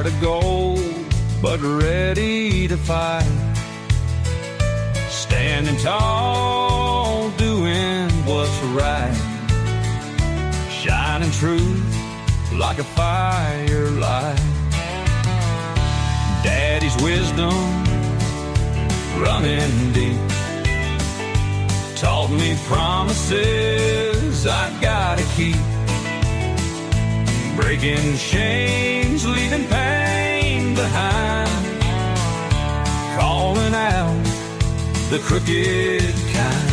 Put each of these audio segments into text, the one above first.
heart of gold, but ready to fight. Standing tall, doing what's right. Shining truth like a firelight. Daddy's wisdom running deep taught me promises I gotta keep. Breaking chains, leaving pain behind. Calling out the crooked kind.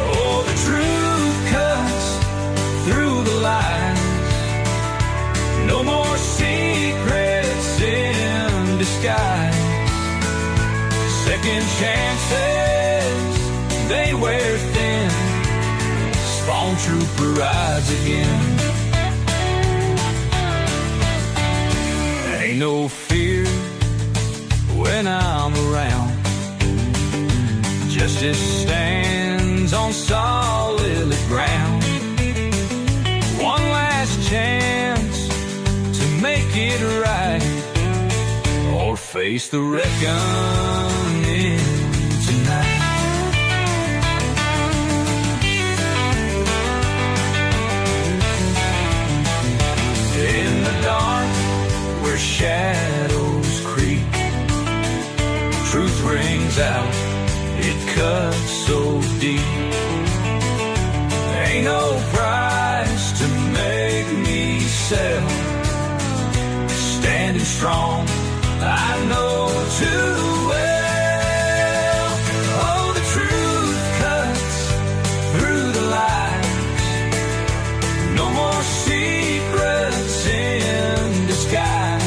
Oh, the truth cuts through the lies. No more secrets in disguise. Second chances, they wear thin. SpawnTrooper rides again. Ain't no fear when I'm around. Justice stands on solid ground. One last chance to make it right, or face the reckoning tonight. In the dark, where shadows creep, truth rings out, it cuts so deep. Ain't no price to make me sell. Standing strong, I know too well. Oh, the truth cuts through the lies. No more secrets in disguise.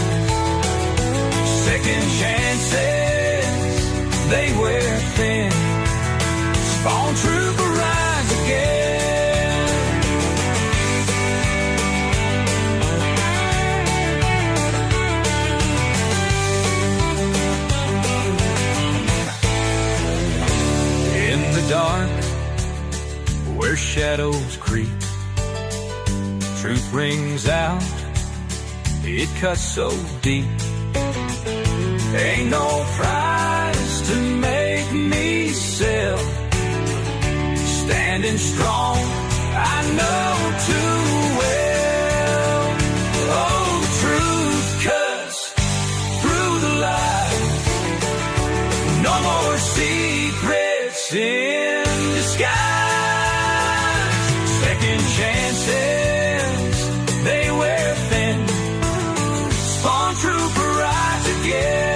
Second chances, they wear thin. SpawnTrooper rides again. In the dark, where shadows creep, truth rings out, it cuts so deep. Ain't no price to make me sell. Standing strong, I know too well. Oh, the truth cuts through the lies. No more secrets in disguise. Second chances, they wear thin. SpawnTrooper rides again.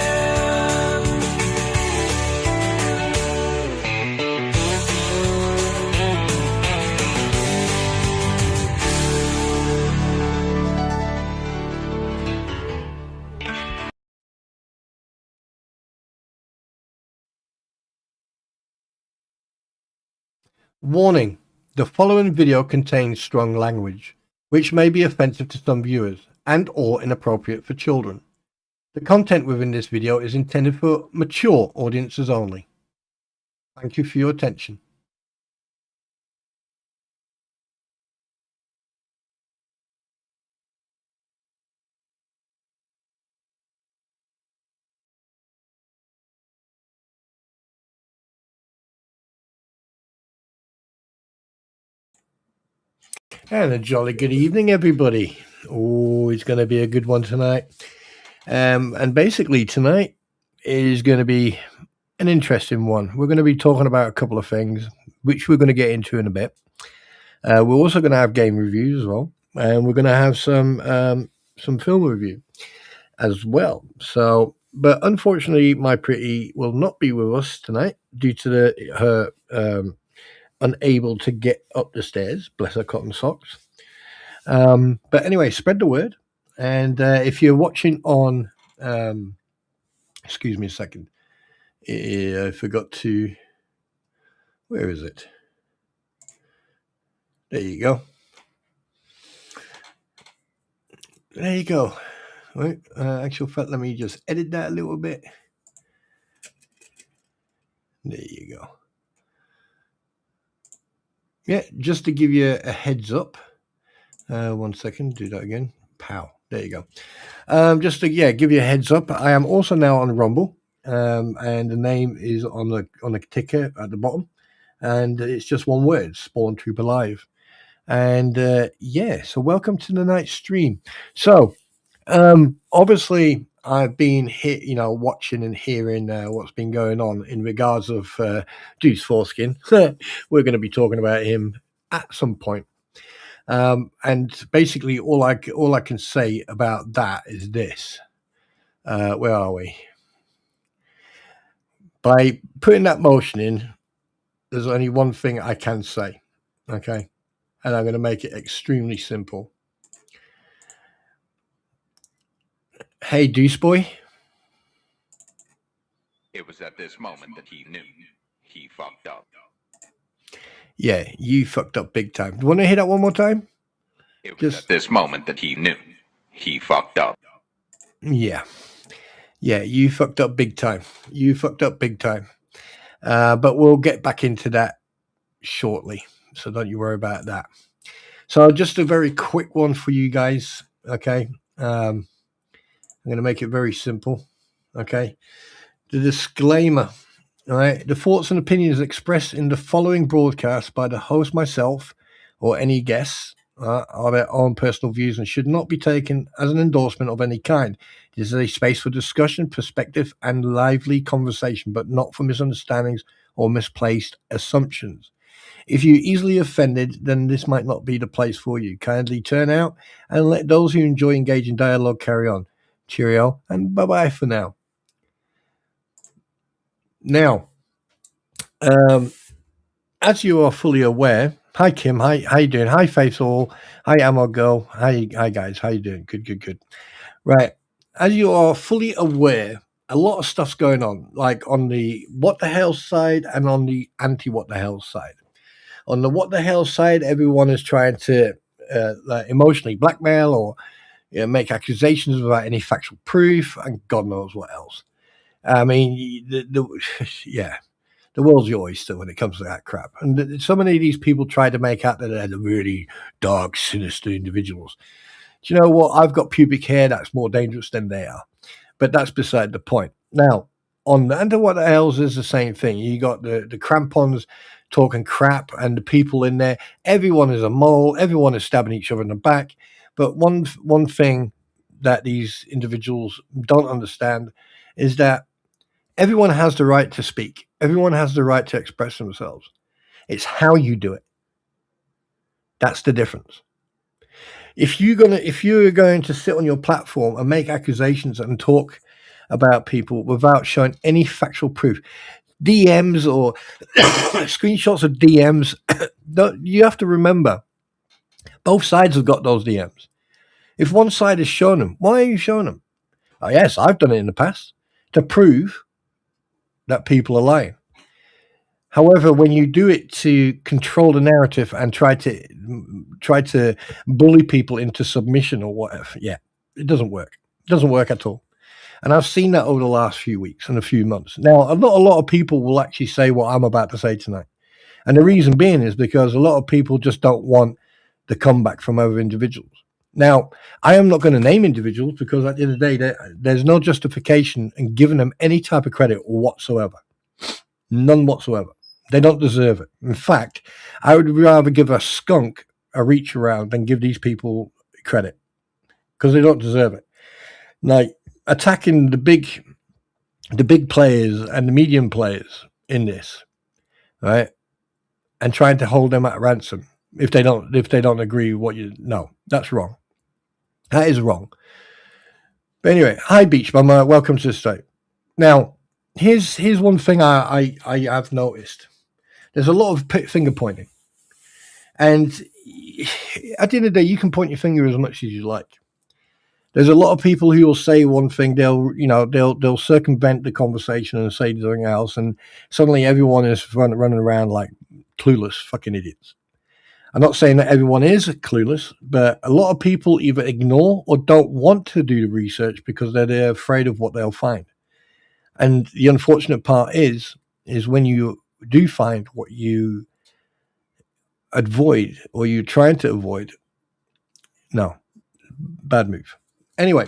Warning: the following video contains strong language, which may be offensive to some viewers and or inappropriate for children. The content within this video is intended for mature audiences only. Thank you for your attention. And a jolly good evening, everybody. Oh, it's going to be a good one tonight. And basically tonight is going to be an interesting one. We're going to be talking about a couple of things, which we're going to get into in a bit. We're also going to have game reviews as well, and we're going to have some film review as well. So, but unfortunately, my pretty will not be with us tonight due to her unable to get up the stairs. Bless her cotton socks. But anyway, spread the word. And if you're watching on, excuse me a second. I forgot to, where is it? There you go. There you go. Right. Actual fact, let me just edit that a little bit. There you go. Yeah, just to give you a heads up. 1 second, do that again. Pow. There you go. Just to give you a heads up, I am also now on Rumble, and the name is on the ticker at the bottom, and it's just one word: SpawnTrooper Live. And so welcome to the night stream. So obviously I've been watching and hearing what's been going on in regards of Deuce Foreskin. We're going to be talking about him at some point. And basically all I can say about that is this. Where are we? By putting that motion in, there's only one thing I can say. Okay. And I'm going to make it extremely simple. Hey, Deuce Boy. It was at this moment that he knew he fucked up. Yeah, you fucked up big time. Do you want to hear that one more time? It was at this moment that he knew he fucked up. Yeah. Yeah, you fucked up big time. You fucked up big time. But we'll get back into that shortly. So don't you worry about that. So just a very quick one for you guys. Okay. I'm going to make it very simple. Okay. The disclaimer. All right. The thoughts and opinions expressed in the following broadcast by the host, myself, or any guests are their own personal views and should not be taken as an endorsement of any kind. This is a space for discussion, perspective, and lively conversation, but not for misunderstandings or misplaced assumptions. If you're easily offended, then this might not be the place for you. Kindly turn out and let those who enjoy engaging dialogue carry on. Cheerio, and bye-bye for now. Now, as you are fully aware, hi Kim, how you doing? Hi Faith All, hi Ammo Girl, hi guys, how you doing? Good. Right, as you are fully aware, a lot of stuff's going on, like on the what the hell side and on the anti what the hell side. On the what the hell side, everyone is trying to emotionally blackmail or make accusations without any factual proof, and God knows what else. I mean, the world's your oyster when it comes to that crap. And so many of these people try to make out that they're the really dark, sinister individuals. Do you know what? I've got pubic hair that's more dangerous than they are. But that's beside the point. Now, on the Under What the Hells is the same thing. You got the crampons talking crap and the people in there. Everyone is a mole. Everyone is stabbing each other in the back. But one thing that these individuals don't understand is that everyone has the right to speak. Everyone has the right to express themselves. It's how you do it. That's the difference. If you're going to sit on your platform and make accusations and talk about people without showing any factual proof, DMs or screenshots of DMs, you have to remember, both sides have got those DMs. If one side has shown them, why are you showing them? Oh, yes, I've done it in the past to prove that people are lying. However, when you do it to control the narrative and try to bully people into submission or whatever, it doesn't work. It doesn't work at all. And I've seen that over the last few weeks and a few months. Now, not a lot of people will actually say what I'm about to say tonight. And the reason being is because a lot of people just don't want the comeback from other individuals. Now, I am not going to name individuals because at the end of the day, there's no justification in giving them any type of credit whatsoever. None whatsoever. They don't deserve it. In fact, I would rather give a skunk a reach around than give these people credit because they don't deserve it. Like attacking the big players and the medium players in this, right? And trying to hold them at ransom if they don't agree with that's wrong. That is wrong. But anyway, hi Beach Mama, welcome to the state. Now, here's one thing I have noticed. There's a lot of finger pointing, and at the end of the day, you can point your finger as much as you like. There's a lot of people who will say one thing, they'll circumvent the conversation and say something else, and suddenly everyone is running around like clueless fucking idiots. I'm not saying that everyone is clueless, but a lot of people either ignore or don't want to do the research because they're afraid of what they'll find. And the unfortunate part is when you do find what you avoid or you're trying to avoid, no, bad move. Anyway,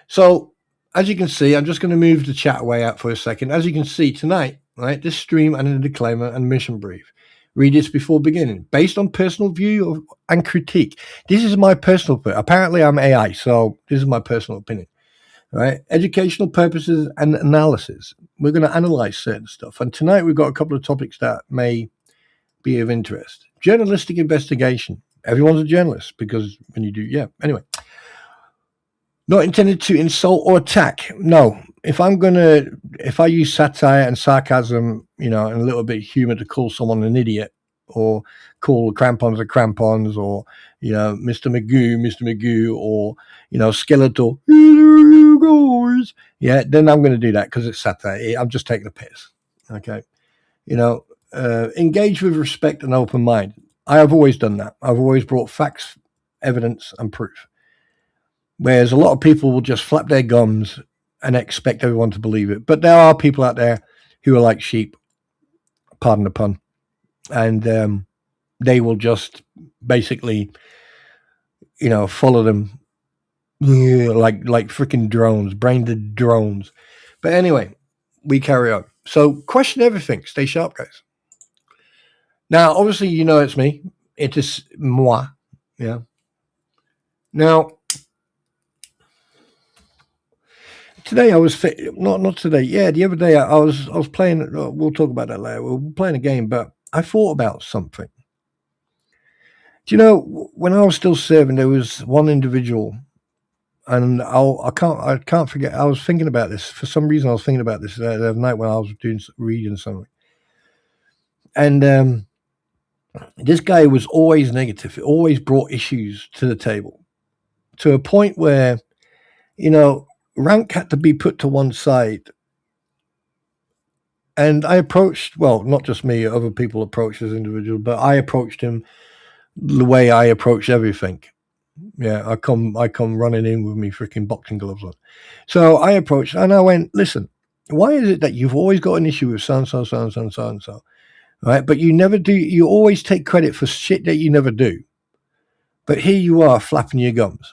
so as you can see, I'm just going to move the chat away out for a second. As you can see tonight, right, this stream and a disclaimer and mission brief. Read this before beginning. Based on personal view and critique. This is my personal opinion. Apparently, I'm AI, so this is my personal opinion. Right? Educational purposes and analysis. We're going to analyze certain stuff. And tonight, we've got a couple of topics that may be of interest. Journalistic investigation. Everyone's a journalist because when you do, yeah. Anyway. Not intended to insult or attack. No. If I use satire and sarcasm, and a little bit of humor to call someone an idiot, or call the crampons a crampons, or, Mr. Magoo, or, Skeletor, you guys. Yeah, then I'm going to do that because it's satire. I'm just taking a piss. Okay. Engage with respect and open mind. I have always done that. I've always brought facts, evidence, and proof. Whereas a lot of people will just flap their gums and expect everyone to believe it. But there are people out there who are like sheep, pardon the pun, and they will just basically, follow them like freaking drones, brain-dead drones. But anyway, we carry on. So question everything. Stay sharp, guys. Now, obviously, it's me. It is moi. Yeah. Now, today I was not today. Yeah, the other day I was playing. We'll talk about that later. We were playing a game, but I thought about something. Do you know when I was still serving, there was one individual, and I can't forget. I was thinking about this for some reason. I was thinking about this the other night when I was reading something, and this guy was always negative. It always brought issues to the table, to a point where, rank had to be put to one side. And I approached, well, not just me, other people approached this individual, but I approached him the way I approach everything. Yeah, I come running in with me freaking boxing gloves on. So I approached and I went, listen, why is it that you've always got an issue with so-and-so, so-and-so, so-and-so, right? But you never do, you always take credit for shit that you never do. But here you are flapping your gums.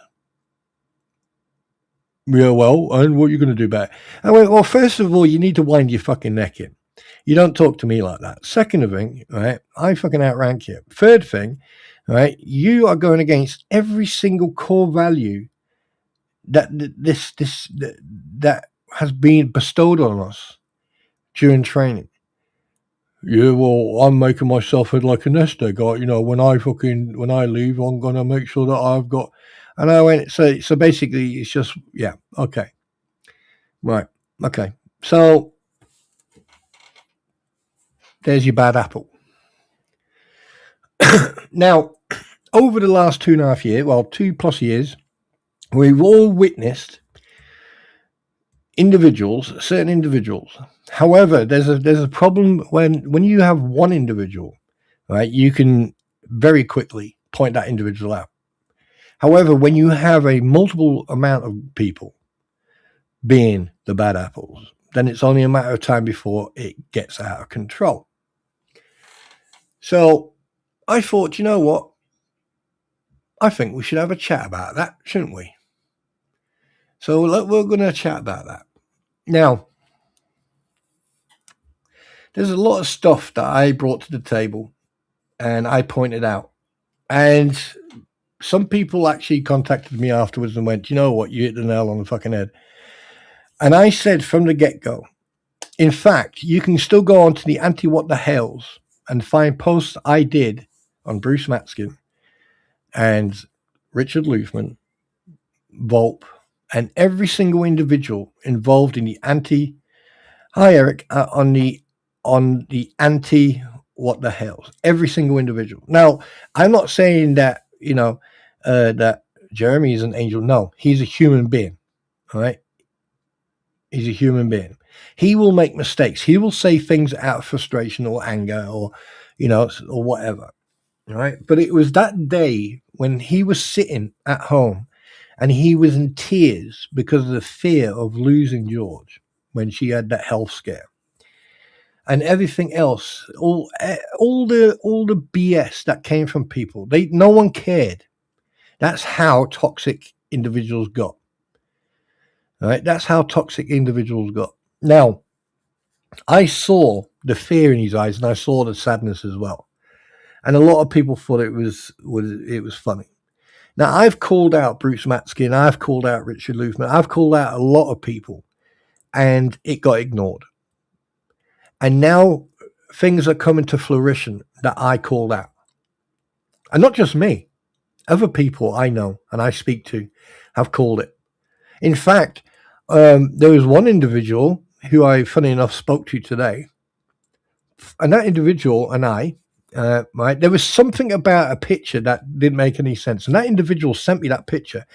Yeah, well, and what are you going to do about it? I went, well, first of all, you need to wind your fucking neck in. You don't talk to me like that. Second thing, right, I fucking outrank you. Third thing, right, you are going against every single core value that that has been bestowed on us during training. Yeah, well, I'm making myself like a nest egg. When I leave, I'm gonna make sure that I've got. And I went, so basically, it's just, yeah, okay, right, okay. So there's your bad apple. Now, over the last 2.5 years, well, 2+ years, we've all witnessed certain individuals. However, there's a problem when you have one individual, right? You can very quickly point that individual out. However, when you have a multiple amount of people being the bad apples, then it's only a matter of time before it gets out of control. So I thought, you know what? I think we should have a chat about that, shouldn't we? So we're going to chat about that. Now, there's a lot of stuff that I brought to the table and I pointed out. And some people actually contacted me afterwards and went, you know what, you hit the nail on the fucking head. And I said from the get-go, in fact, you can still go on to the anti-what the hells and find posts I did on Bruce Matskin and Richard Luthman, Volpe, and every single individual involved in the hi Eric, on the anti-what the hells, every single individual. Now, I'm not saying that, that Jeremy is an angel. No, he's a human being. All right. He's a human being. He will make mistakes. He will say things out of frustration or anger or, or whatever. All right. But it was that day when he was sitting at home and he was in tears because of the fear of losing George when she had that health scare. And everything else, all the BS that came from people, no one cared. That's how toxic individuals got. Right? That's how toxic individuals got. Now, I saw the fear in his eyes, and I saw the sadness as well. And a lot of people thought it was funny. Now, I've called out Bruce Matskin, I've called out Richard Luthman, I've called out a lot of people, and it got ignored. And now things are coming to fruition that I called out. And not just me. Other people I know and I speak to have called it. In fact, there was one individual who I, funny enough, spoke to today. And that individual and I, right, there was something about a picture that didn't make any sense. And that individual sent me that picture.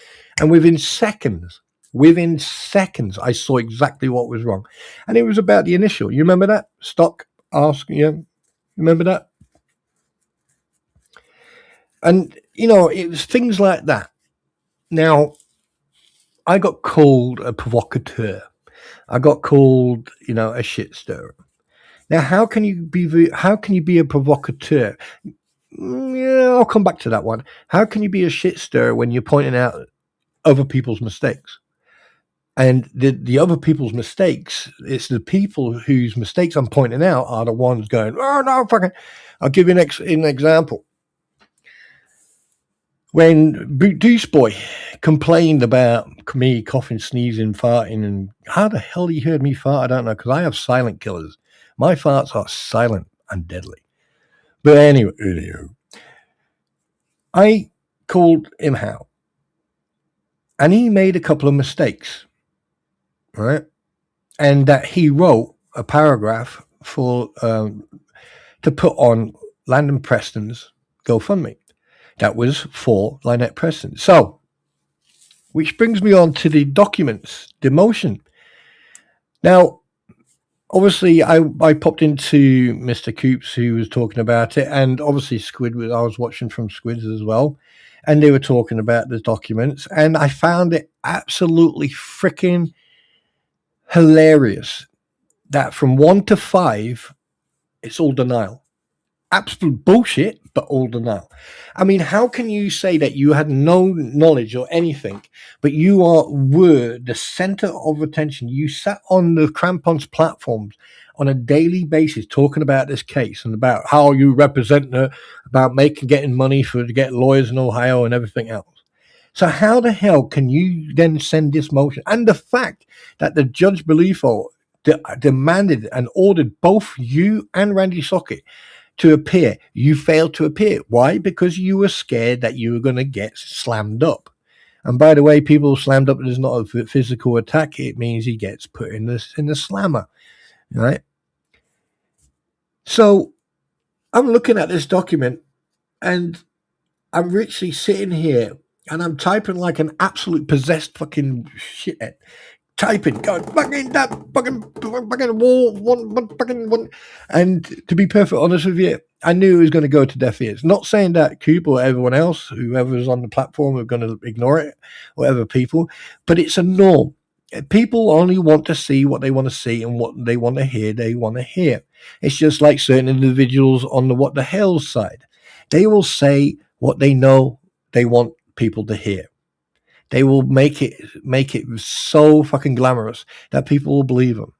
And within seconds, I saw exactly what was wrong. And it was about the initial. You remember that? Stock, ask, yeah. Remember that? And, you know, it was things like that. Now, I got called a provocateur. I got called, you know, a shit stirrer. Now, how can you be a provocateur? Yeah, I'll come back to that one. How can you be a shit stirrer when you're pointing out other people's mistakes? And the other people's mistakes, it's the people whose mistakes I'm pointing out are the ones going, oh, no, fucking. I'll give you an example. When Deuce Boy complained about me coughing, sneezing, farting, and how the hell he heard me fart, I don't know, because I have silent killers. My farts are silent and deadly. But anyway, I called him out, and he made a couple of mistakes, right? And that he wrote a paragraph for to put on Landon Preston's GoFundMe. That was for Lynette Preston. So, which brings me on to the documents, the motion. Now, obviously, I popped into Mr. Coops, who was talking about it, and obviously Squid, I was watching from Squids as well, and they were talking about the documents, and I found it absolutely freaking hilarious that from 1 to 5, it's all denial. Absolute bullshit, but all denial. I mean, how can you say that you had no knowledge or anything, but you were the center of attention? You sat on the Crampons platforms on a daily basis talking about this case and about how you represent her, about getting money to get lawyers in Ohio and everything else. So how the hell can you then send this motion? And the fact that the Judge Belifo demanded and ordered both you and Randy Socket to appear. You failed to appear. Why? Because you were scared that you were going to get slammed up. And by the way, people slammed up is not a physical attack. It means he gets put in the slammer, right? So I'm looking at this document, and I'm literally sitting here, and I'm typing like an absolute possessed fucking shithead. Typing, going, fucking that, fucking wall, one. And to be perfectly honest with you, I knew it was going to go to deaf ears. Not saying that Coop or everyone else, whoever's on the platform, are going to ignore it, whatever people, but it's a norm. People only want to see what they want to see, and what they want to hear, It's just like certain individuals on the what the hell side. They will say what they know they want people to hear. They will make it so fucking glamorous that people will believe them.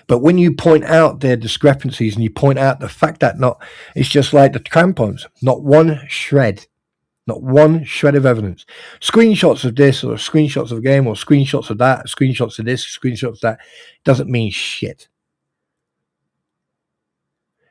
But when you point out their discrepancies and you point out the fact that it's just like the Crampons, not one shred of evidence. Screenshots of this or screenshots of a game or screenshots of that, screenshots of this, screenshots of that, doesn't mean shit.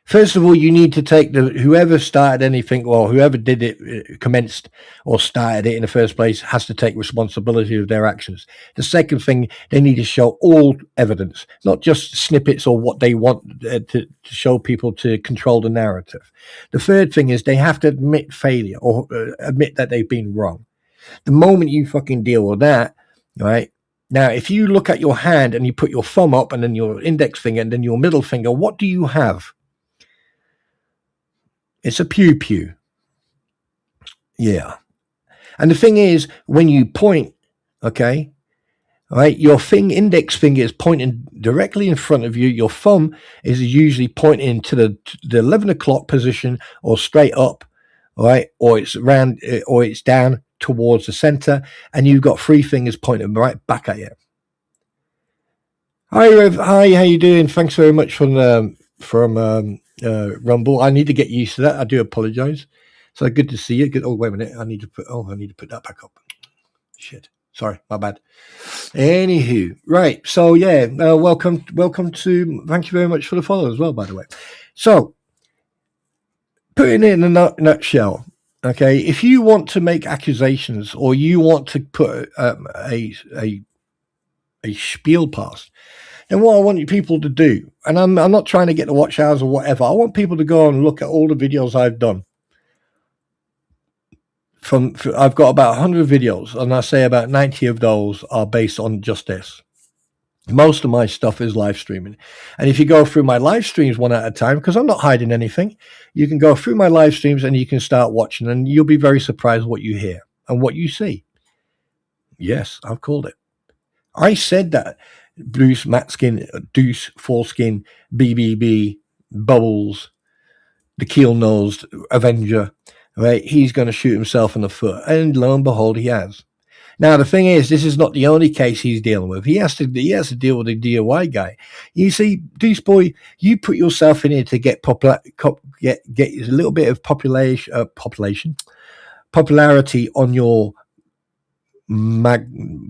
First of all, you need to take whoever started anything, or whoever did it, commenced or started it in the first place, has to take responsibility of their actions. The second thing, they need to show all evidence, not just snippets or what they want to show people to control the narrative. The third thing is they have to admit failure or admit that they've been wrong. The moment you fucking deal with that, right? Now, if you look at your hand and you put your thumb up and then your index finger and then your middle finger, what do you have? It's a pew-pew. Yeah. And the thing is, when you point, okay, all right, your index finger is pointing directly in front of you. Your thumb is usually pointing to the 11 o'clock position or straight up, all right, or it's down towards the center, and you've got three fingers pointing right back at you. Hi, Rev. Hi, how you doing? Thanks very much from Rumble. I need to get used to that. I do apologize. So good to see you. Good. Oh, wait a minute. I need to put that back up. Shit. Sorry, my bad. Anywho, right. So yeah, welcome to. Thank you very much for the follow as well, by the way. So, putting it in a nutshell, okay. If you want to make accusations or you want to put a spiel past, then what I want people to do, and I'm not trying to get the watch hours or whatever. I want people to go and look at all the videos I've done. I've got about 100 videos, and I say about 90 of those are based on just this. Most of my stuff is live streaming. And if you go through my live streams one at a time, because I'm not hiding anything, you can go through my live streams and you can start watching, and you'll be very surprised what you hear and what you see. Yes, I've called it. I said that Bruce, Matskin, Deuce, Foreskin, BBB, Bubbles, the keel-nosed Avenger, right? He's going to shoot himself in the foot. And lo and behold, he has. Now, the thing is, this is not the only case he's dealing with. He has to deal with a DIY guy. You see, Deuce Boy, you put yourself in here to get a little bit of popularity on your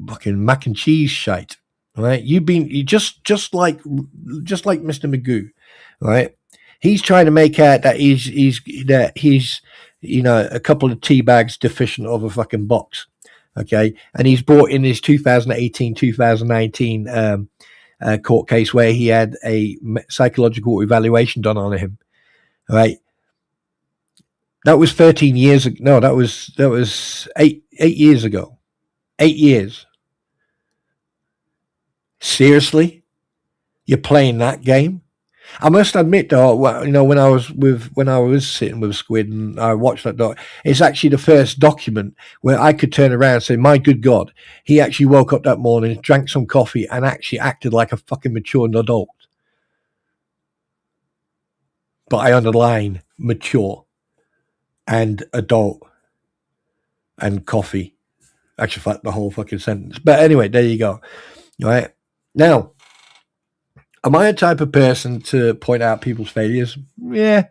fucking mac and cheese shite, right? You just like Mr. Magoo, right? He's trying to make out that he's a couple of tea bags deficient of a fucking box, okay? And he's brought in his 2018-2019 court case where he had a psychological evaluation done on him, right? That was 13 years ago. No, that was 8 years ago. 8 years. Seriously? You're playing that game? I must admit, though, when I was sitting with Squid and I watched that doc, it's actually the first document where I could turn around and say, my good God, he actually woke up that morning, drank some coffee, and actually acted like a fucking mature adult. But I underline mature and adult and coffee. Actually, the whole fucking sentence. But anyway, there you go. All right. Now, am I a type of person to point out people's failures? Yeah.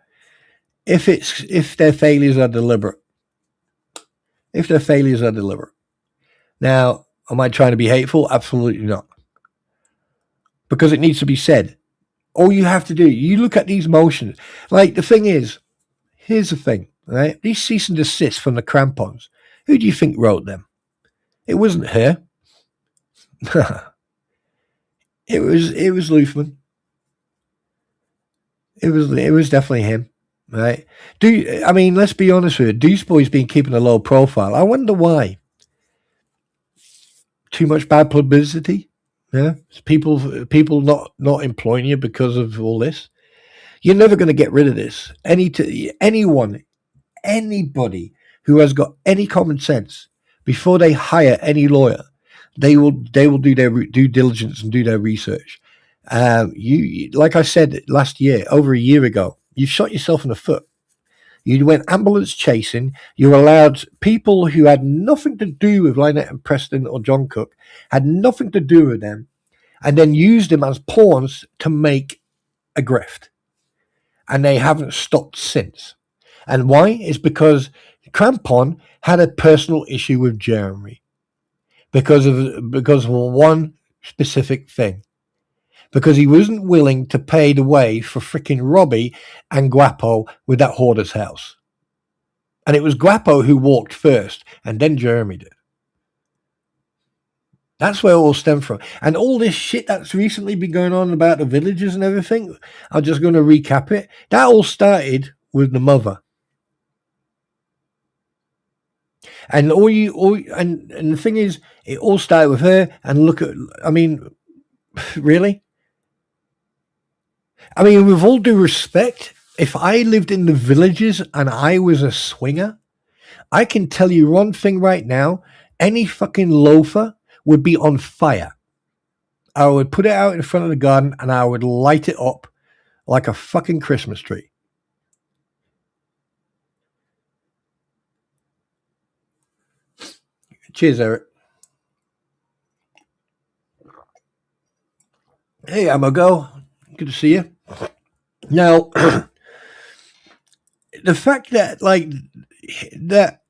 If their failures are deliberate. If their failures are deliberate. Now, am I trying to be hateful? Absolutely not. Because it needs to be said. All you have to do, you look at these motions. Like, the thing is, here's the thing, right? These cease and desist from the crampons. Who do you think wrote them? It wasn't her. It was Luthman. It was definitely him, right? Let's be honest with you. Deuce Boy's been keeping a low profile. I wonder why. Too much bad publicity. Yeah, people not employing you because of all this. You're never going to get rid of this. Anybody who has got any common sense, before they hire any lawyer, they will do their due diligence and do their research. You like I said last year, over a year ago, you shot yourself in the foot. You went ambulance chasing. You allowed people who had nothing to do with Lynette and Preston or John Cook, had nothing to do with them, and then used them as pawns to make a grift. And they haven't stopped since. And why? It's because Crampon had a personal issue with Jeremy because of one specific thing. Because he wasn't willing to pay the way for freaking Robbie and Guapo with that hoarder's house. And it was Guapo who walked first, and then Jeremy did. That's where it all stemmed from. And all this shit that's recently been going on about the villagers and everything, I'm just going to recap it. That all started with the mother. And and the thing is, it all started with her. And look at, really? With all due respect, if I lived in the villages and I was a swinger, I can tell you one thing right now, any fucking loafer would be on fire. I would put it out in front of the garden and I would light it up like a fucking Christmas tree. Cheers, Eric. Hey, Amago. Good to see you. Now, the fact that that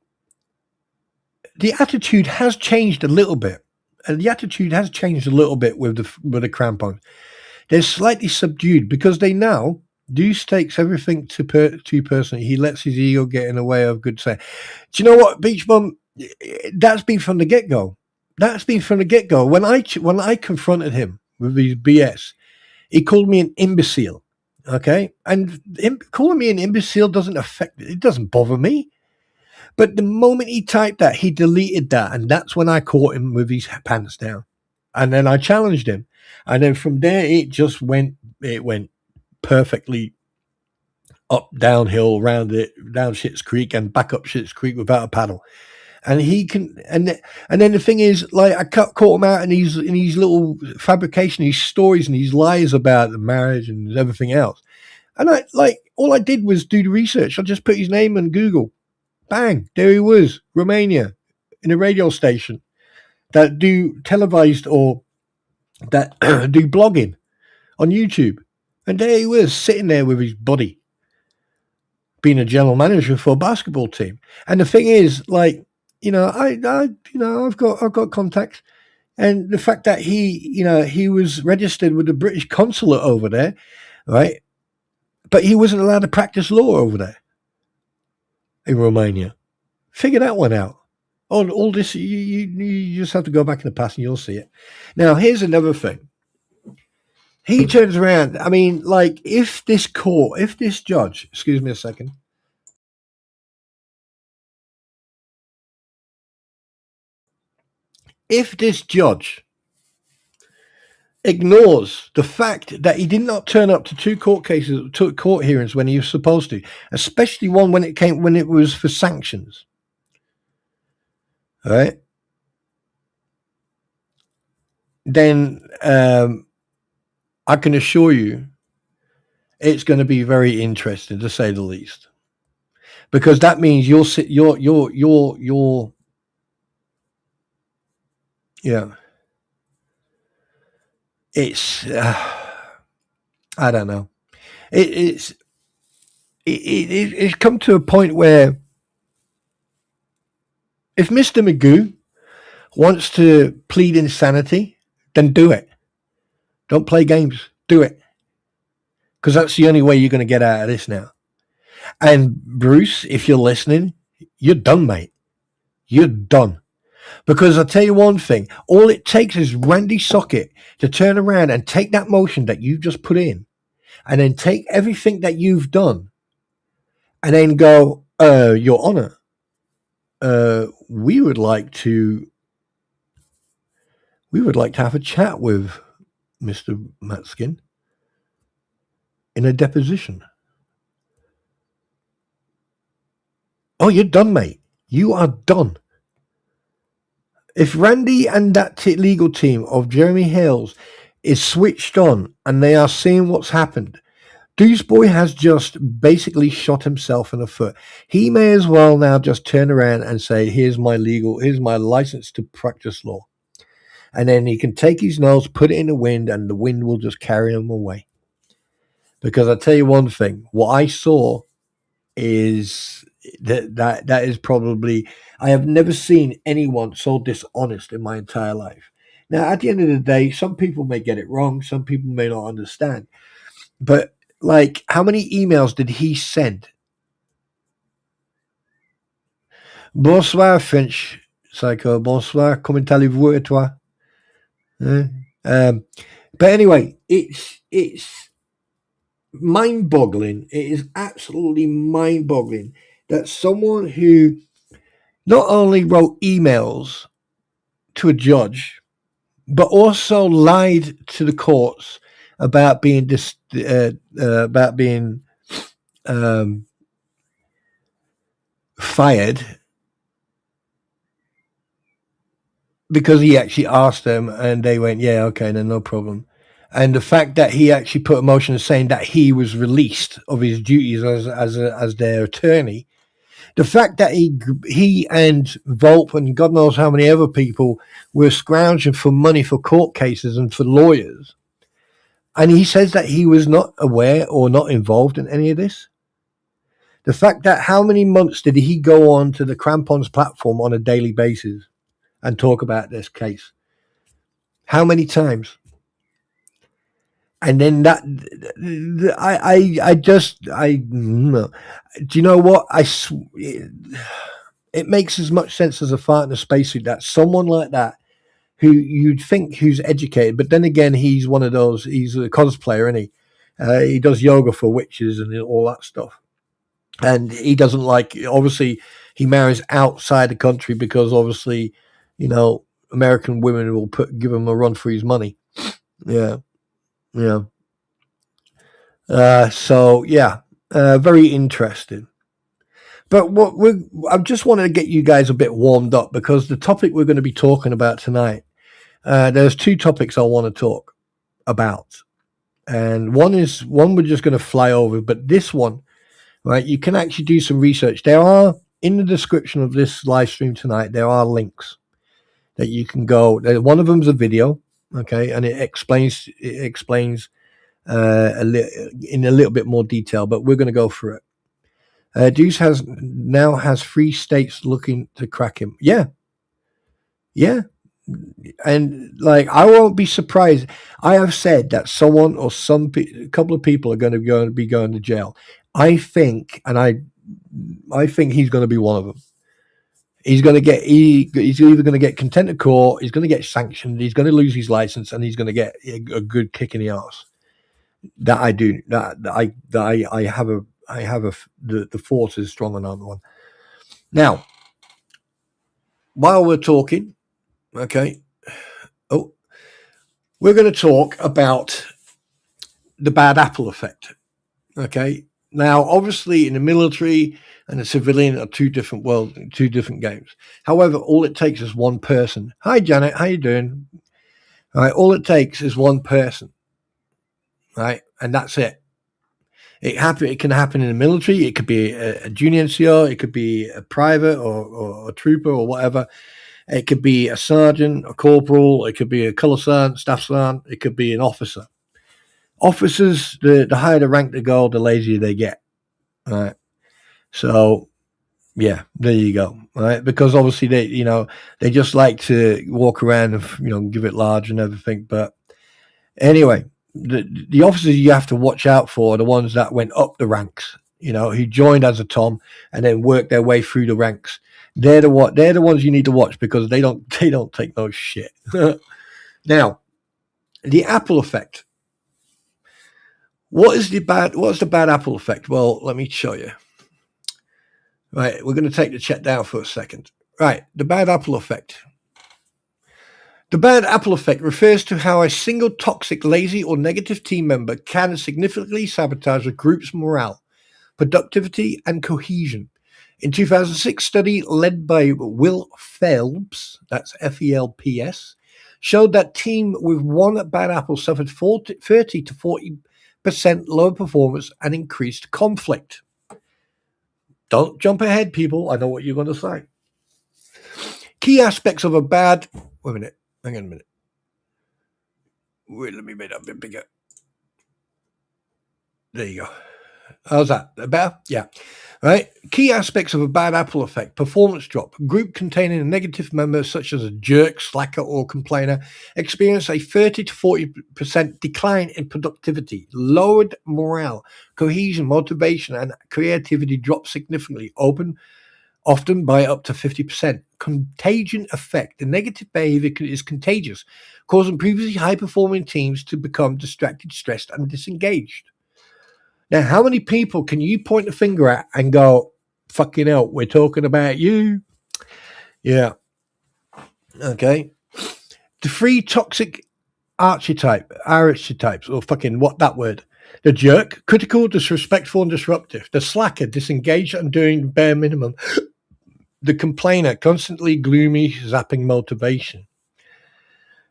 the attitude has changed a little bit, and the attitude has changed a little bit with the crampons. They're slightly subdued because they now Deuce takes everything too personally. He lets his ego get in the way of good saying. Do you know what, Beach Bum? That's been from the get-go. That's been from the get-go. When I confronted him with his BS, he called me an imbecile. Okay, and calling me an imbecile it doesn't bother me. But the moment he typed that, he deleted that, and that's when I caught him with his pants down. And then I challenged him, and then from there it went perfectly up downhill, down Schitt's Creek and back up Schitt's Creek without a paddle. And he can, and then the thing is, like, I caught him out in these little fabrication, these stories and these lies about the marriage and everything else. And all I did was do the research. I just put his name in Google. Bang, there he was, Romania, in a radio station that do televised or that do blogging on YouTube. And there he was, sitting there with his buddy, being a general manager for a basketball team. And the thing is, like, I've got contacts, and the fact that he was registered with the British consulate over there, right? But he wasn't allowed to practice law over there in Romania. Figure that one out. All this, you just have to go back in the past and you'll see it. Now, here's another thing. He turns around. I mean, like, if this judge, excuse me a second. If this judge ignores the fact that he did not turn up to two court hearings when he was supposed to, especially one when it was for sanctions, all right, then I can assure you it's going to be very interesting, to say the least, because that means it's I don't know. It's come to a point where if Mr. Magoo wants to plead insanity, then do it. Don't play games. Do it. Because that's the only way you're going to get out of this now. And Bruce, if you're listening, you're done, mate. You're done. Because I'll tell you one thing, all it takes is Randy Socket to turn around and take that motion that you just put in, and then take everything that you've done, and then go, Your Honor, we would like to have a chat with Mr. Matskin in a deposition. Oh, you're done, mate. You are done. If Randy and that legal team of Jeremy Hales is switched on and they are seeing what's happened, Deuceboy has just basically shot himself in the foot. He may as well now just turn around and say, here's my license to practice law. And then he can take his nose, put it in the wind, and the wind will just carry him away. Because I'll tell you one thing, what I saw is that is probably, I have never seen anyone so dishonest in my entire life. Now, at the end of the day, some people may get it wrong, some people may not understand, but like, how many emails did he send? Bonsoir, French psycho. Bonsoir, comment allez-vous et toi? But anyway, it's mind-boggling. It is absolutely mind-boggling that someone who not only wrote emails to a judge, but also lied to the courts about being fired because he actually asked them and they went, yeah, okay, then no problem. And the fact that he actually put a motion saying that he was released of his duties as their attorney The fact that he and Volpe and God knows how many other people were scrounging for money for court cases and for lawyers, and he says that he was not aware or not involved in any of this. The fact that how many months did he go on to the Crampons platform on a daily basis and talk about this case? How many times? And then that, do you know what? It makes as much sense as a fart in a spacesuit that someone like that, who you'd think who's educated, but then again, he's one of those, he's a cosplayer, isn't he? He does yoga for witches and all that stuff. And he doesn't like, obviously, he marries outside the country because obviously, you know, American women will give him a run for his money. Yeah. Yeah. Very interesting. But I just wanted to get you guys a bit warmed up because the topic we're going to be talking about tonight, there's two topics I want to talk about. And one we're just going to fly over, but this one, right, you can actually do some research. There are, in the description of this live stream tonight, there are links that you can go. One of them's a video, okay, and it explains in a little bit more detail, but we're going to go through it. Deuce now has 3 states looking to crack him. Yeah. And like, I won't be surprised. I have said that someone or a couple of people are going to be going to jail. I think he's going to be one of them. He's going to get, he's either going to get contempt of court, he's going to get sanctioned, he's going to lose his license, and he's going to get a good kick in the arse. That I do. I have the force is strong on that one. Now, while we're talking, okay, we're going to talk about the bad apple effect. Okay. Now, obviously, in the military and the civilian are two different worlds, two different games. However, all it takes is one person. Hi, Janet. How you doing? All right. All it takes is one person. Right. And that's it. It can happen in the military. It could be a junior NCO. It could be a private or a trooper or whatever. It could be a sergeant, a corporal. It could be a colour sergeant, staff sergeant. It could be an officer. Officers, the higher the rank they go, the lazier they get. All right. So, yeah, there you go. All right. Because obviously they just like to walk around and, give it large and everything. But anyway, the officers you have to watch out for are the ones that went up the ranks, who joined as a Tom and then worked their way through the ranks. They're the ones you need to watch because they don't take no shit. Now, the apple effect. What's the bad apple effect? Well, let me show you. Right, we're going to take the chat down for a second. Right, the bad apple effect. The bad apple effect refers to how a single toxic, lazy, or negative team member can significantly sabotage a group's morale, productivity, and cohesion. In 2006 study led by Will Phelps, that's F-E-L-P-S, showed that team with one bad apple suffered 30 to 40% lower performance and increased conflict. Don't jump ahead, people. I know what you're going to say. Key aspects of a bad... Wait a minute. Hang on a minute. Wait, let me make that a bit bigger. There you go. How's that? Better? Yeah. Right. Key aspects of a bad apple effect. Performance drop. Group containing a negative member such as a jerk, slacker, or complainer experience a 30 to 40% decline in productivity. Lowered morale, cohesion, motivation, and creativity drop significantly. Often by up to 50%. Contagion effect. The negative behavior is contagious, causing previously high-performing teams to become distracted, stressed, and disengaged. Now, how many people can you point the finger at and go, fucking hell, we're talking about you? Yeah. Okay. The 3 toxic archetypes, or fucking what that word? The jerk, critical, disrespectful, and disruptive. The slacker, disengaged and doing the bare minimum. The complainer, constantly gloomy, zapping motivation.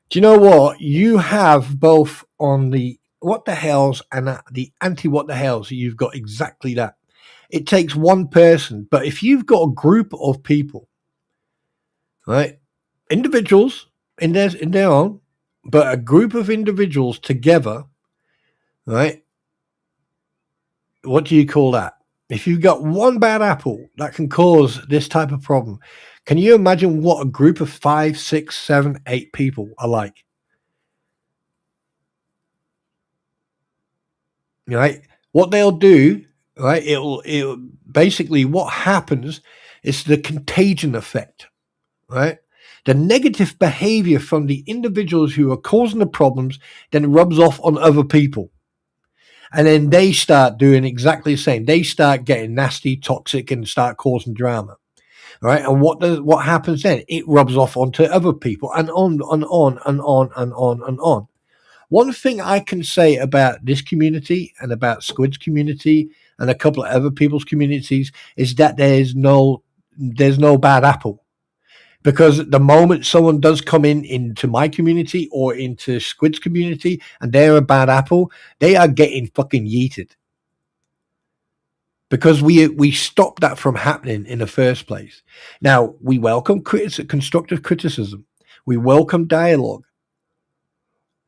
Do you know what? You have both on the what the hells and the anti what the hells. You've got exactly that. It takes one person. But if you've got a group of people, right, individuals in their own, but a group of individuals together, right, what do you call that? If you've got one bad apple that can cause this type of problem, can you imagine what a group of 5, 6, 7, 8 people are like? Right? What they'll do, right? It'll basically what happens is the contagion effect, right? The negative behavior from the individuals who are causing the problems then rubs off on other people. And then they start doing exactly the same. They start getting nasty, toxic, and start causing drama. Right? And what happens then? It rubs off onto other people and on and on and on and on and on. One thing I can say about this community and about Squid's community and a couple of other people's communities is that there's no bad apple. Because the moment someone does come into my community or into Squid's community and they're a bad apple, they are getting fucking yeeted. Because we stop that from happening in the first place. Now, we welcome constructive criticism. We welcome dialogue.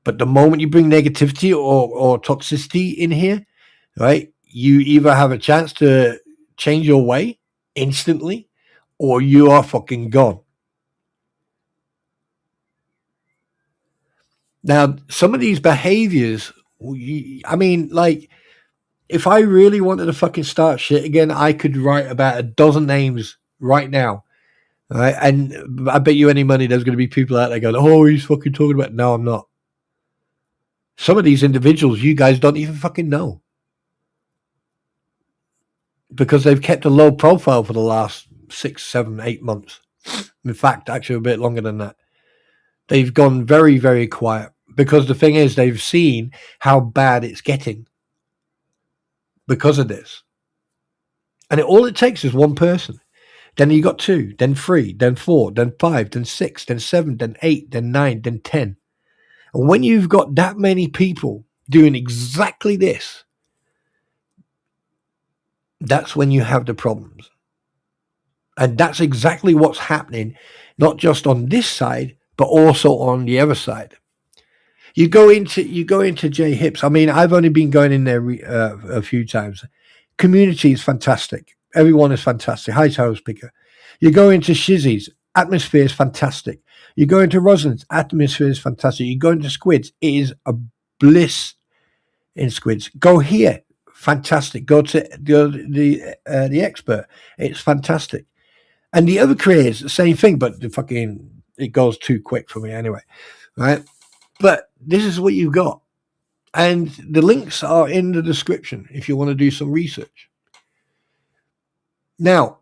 But the moment you bring negativity or toxicity in here, right, you either have a chance to change your way instantly or you are fucking gone. Now, some of these behaviors, I mean, like, if I really wanted to fucking start shit again, I could write about a dozen names right now. Right? And I bet you any money there's going to be people out there going, oh, he's fucking talking about. No, I'm not. Some of these individuals you guys don't even fucking know. Because they've kept a low profile for the last 6, 7, 8 months. In fact, actually a bit longer than that. They've gone very, very quiet. Because the thing is, they've seen how bad it's getting. Because of this. And all it takes is one person. Then you got 2, then 3, then 4, then 5, then 6, then 7, then 8, then 9, then 10. And when you've got that many people doing exactly this, that's when you have the problems. And that's exactly what's happening, not just on this side, but also on the other side. You go into J Hips. I mean, I've only been going in there a few times. Community is fantastic. Everyone is fantastic. Hi, Toes Picker. You go into Shizzy's. Atmosphere is fantastic. You go into Rosalind's. Atmosphere is fantastic. You go into Squid's. It is a bliss in Squid's. Go here. Fantastic. Go to the expert. It's fantastic. And the other creators, the same thing, but it goes too quick for me anyway. Right? But this is what you've got. And the links are in the description if you want to do some research. Now,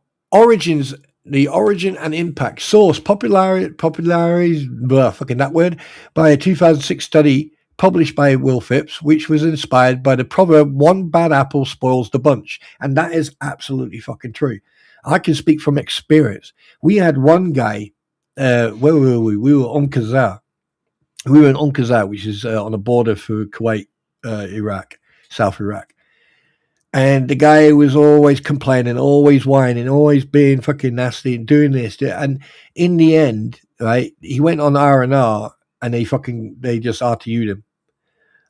the origin and impact. Source, popularity, that word, by a 2006 study published by Will Phipps, which was inspired by the proverb, one bad apple spoils the bunch. And that is absolutely fucking true. I can speak from experience. We had one guy, where were we? We were on Kazaa. We were in Kazaa, which is on the border for Kuwait, Iraq, South Iraq. And the guy was always complaining, always whining, always being fucking nasty and doing this. And in the end, right, he went on R&R and they just RTU'd him.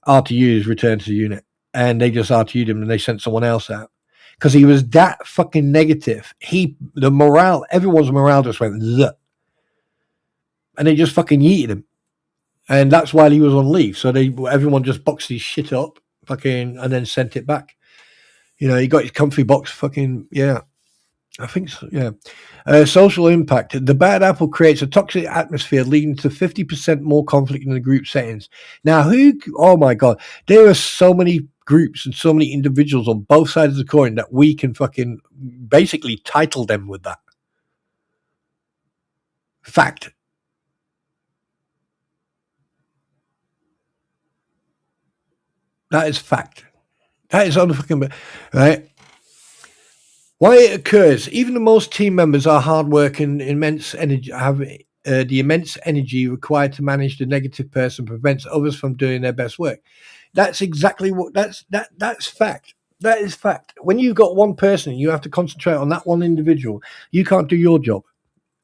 RTU is return to the unit. And they just RTU'd him and they sent someone else out. Because he was that fucking negative. Everyone's morale just went, Zuh. And they just fucking yeeted him. And that's while he was on leave. So everyone just boxed his shit up and then sent it back. You know, he got his comfy box yeah. I think so, yeah. Social impact. The bad apple creates a toxic atmosphere leading to 50% more conflict in the group settings. Now, oh my God, there are so many groups and so many individuals on both sides of the coin that we can fucking basically title them with that. Fact. That is fact. That is unfucking right. Why it occurs? Even the most team members are hard work and immense energy. Have the immense energy required to manage the negative person prevents others from doing their best work. That's exactly what. That's fact. That is fact. When you've got one person, you have to concentrate on that one individual. You can't do your job.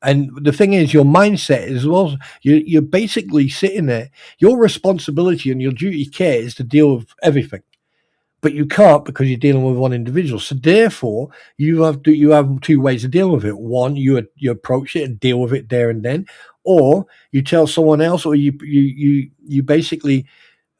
And the thing is, your mindset as well. You're basically sitting there. Your responsibility and your duty care is to deal with everything, but you can't because you're dealing with one individual. So therefore, you have two ways of dealing with it. One, you approach it and deal with it there and then, or you tell someone else, or you basically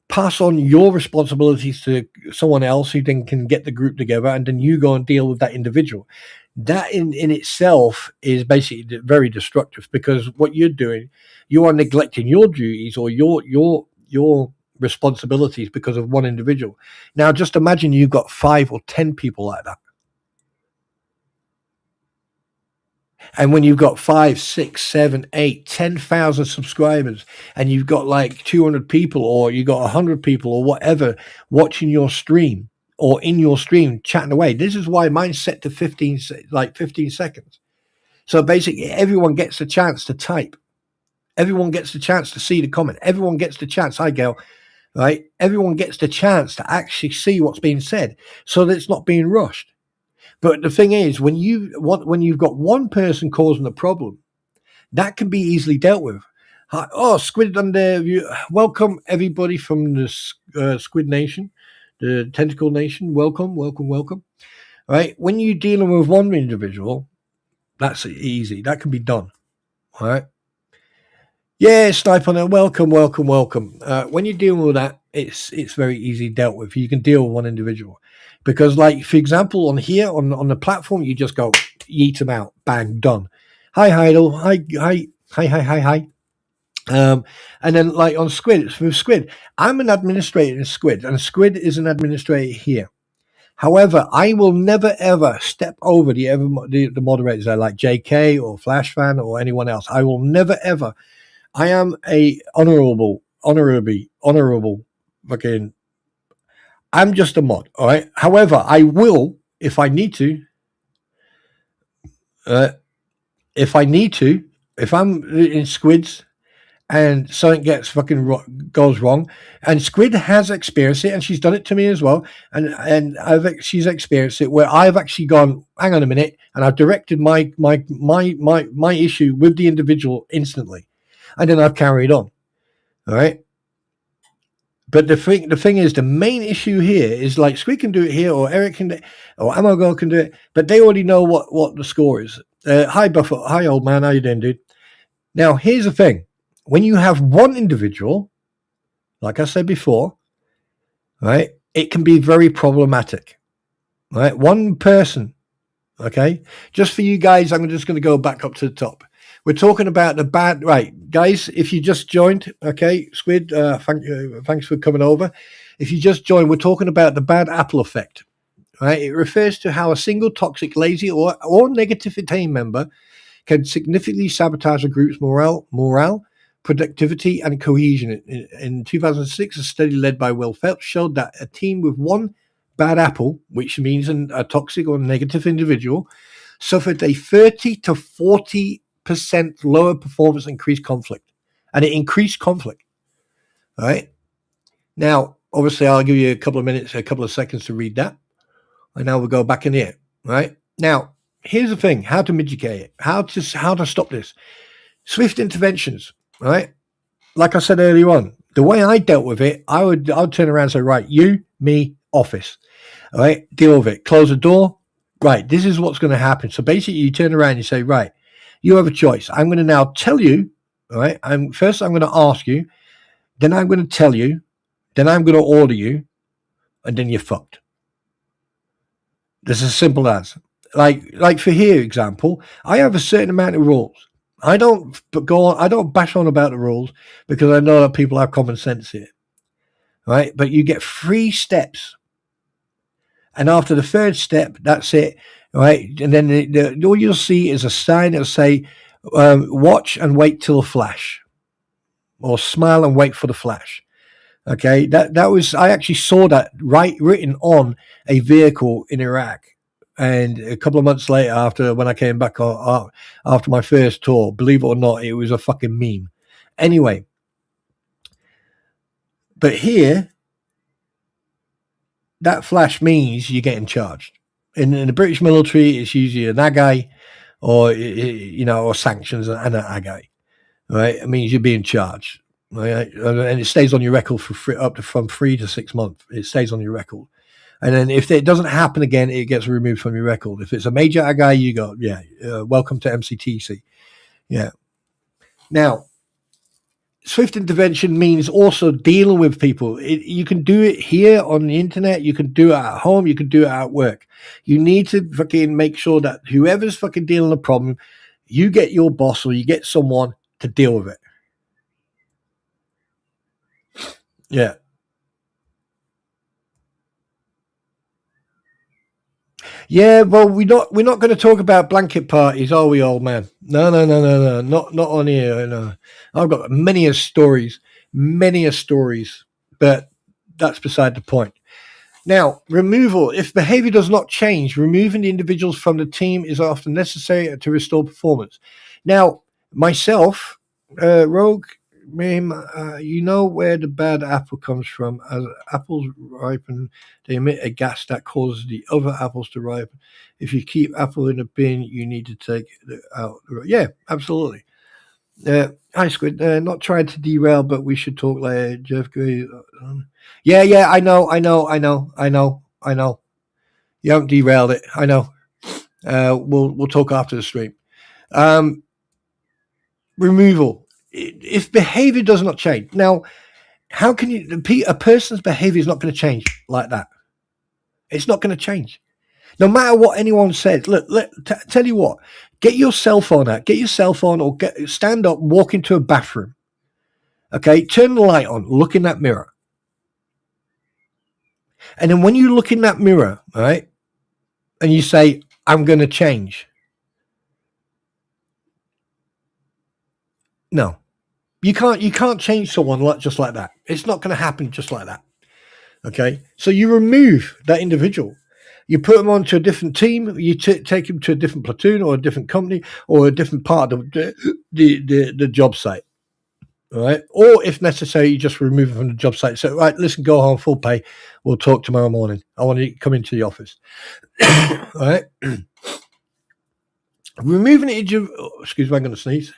pass on your responsibilities to someone else who then can get the group together, and then you go and deal with that individual. That in itself is basically very destructive, because what you're doing, you are neglecting your duties or your responsibilities because of one individual. Now, just imagine you've got 5 or 10 people like that. And when you've got 5, 6, 7, 8, 10,000 subscribers, and you've got like 200 people, or you got 100 people, or whatever, watching your stream or in your stream chatting away. This is why mine's set to 15 seconds. So basically, everyone gets a chance to type. Everyone gets the chance to see the comment. Everyone gets the chance. Hi, Gail. Right? Everyone gets the chance to actually see what's being said, so that it's not being rushed. But the thing is, when you've got one person causing a problem, that can be easily dealt with. Squid under you. Welcome everybody from the Squid Nation, the Tentacle Nation. Welcome. Right? When you're dealing with one individual, that's easy. That can be done. All right. Yeah, Snipe on there. Welcome. When you're dealing with that, it's very easy dealt with. You can deal with one individual. Because, like, for example, on here, on the platform, you just go, yeet them out, bang, done. Hi, Heidel. Hi. And then, like, on Squid, with Squid, I'm an administrator in Squid, and Squid is an administrator here. However, I will never, ever step over the moderators there, like JK or Flashfan or anyone else. I will never, ever. I am a honorable fucking. I'm just a mod, all right? However, I will, if I need to, if I'm in Squids and something goes wrong, and Squid has experienced it, and she's done it to me as well, and she's experienced it where I've actually gone, hang on a minute, and I've directed my issue with the individual instantly, and then I've carried on, all right? But the thing is, the main issue here is, like, Squid can do it here, or Eric can do it, or Amogirl can do it, but they already know what the score is. Hi, Buffer. Hi, old man. How you doing, dude? Now, here's the thing. When you have one individual, like I said before, right, it can be very problematic, right? One person, okay? Just for you guys, I'm just going to go back up to the top. We're talking about the bad, right, guys, if you just joined, okay, Squid, thanks for coming over. If you just joined, we're talking about the bad apple effect, right? It refers to how a single toxic, lazy, or negative team member can significantly sabotage a group's morale, productivity, and cohesion. In 2006, a study led by Will Phelps showed that a team with one bad apple, which means a toxic or negative individual, suffered a 30 to 40% lower performance, increased conflict. And it increased conflict. All right. Now, obviously, I'll give you a couple of seconds to read that. And now we'll go back in here. Right. Now, here's the thing, how to mitigate it, how to stop this. Swift interventions, right? Like I said earlier on, the way I dealt with it, I'd turn around and say, right, you, me, office, all right, deal with it, close the door, right, this is what's going to happen. So basically, you turn around and you say, right, you have a choice. I'm going to now tell you, all right, first I'm going to ask you, then I'm going to tell you, then I'm going to order you, and then you're fucked. This is as simple as. Like for here, example, I have a certain amount of rules. I don't bash on about the rules, because I know that people have common sense here, right? But you get 3 steps, and after the 3rd step, that's it, right? And then all you'll see is a sign that'll say, "Watch and wait till a flash," or "Smile and wait for the flash." Okay, that was, I actually saw that written on a vehicle in Iraq. And a couple of months later, when I came back after my first tour, believe it or not, it was a fucking meme. Anyway, but here, that flash means you're getting charged. In the British military, it's usually an AGI or, or sanctions and an AGI, right? It means you're being charged, right? And it stays on your record for from 3 to 6 months. It stays on your record. And then if it doesn't happen again, it gets removed from your record. If it's a major AGI, you go, welcome to MCTC. Yeah. Now, swift intervention means also dealing with people. You can do it here on the internet. You can do it at home. You can do it at work. You need to fucking make sure that whoever's fucking dealing with the problem, you get your boss or you get someone to deal with it. Yeah. Yeah, well, we're not going to talk about blanket parties, are we, old man? No, not on here. No. I've got many stories, but that's beside the point. Now, removal. If behavior does not change, removing the individuals from the team is often necessary to restore performance. Now, myself, Rogue, you know where the bad apple comes from. As apples ripen, they emit a gas that causes the other apples to ripen. If you keep apple in a bin, you need to take it out. Yeah, absolutely. Hi, Squid. Not trying to derail, but we should talk later. Jeff Gray. Yeah, I know. You haven't derailed it. I know. We'll talk after the stream. Removal. If behavior does not change. Now, how can a person's behavior is not going to change like that. It's not going to change. No matter what anyone says. Look, tell you what, get your cell phone out. Get your cell phone or stand up, walk into a bathroom. Okay, turn the light on, look in that mirror. And then when you look in that mirror, right, and you say, I'm going to change. No. You can't change someone just like that. It's not going to happen just like that. Okay, so you remove that individual. You put them onto a different team. You take them to a different platoon or a different company or a different part of the job site. All right, or if necessary, you just remove them from the job site. So, right, listen, go home, full pay. We'll talk tomorrow morning. I want to come into the office. All right, removing it. Excuse me, I'm going to sneeze.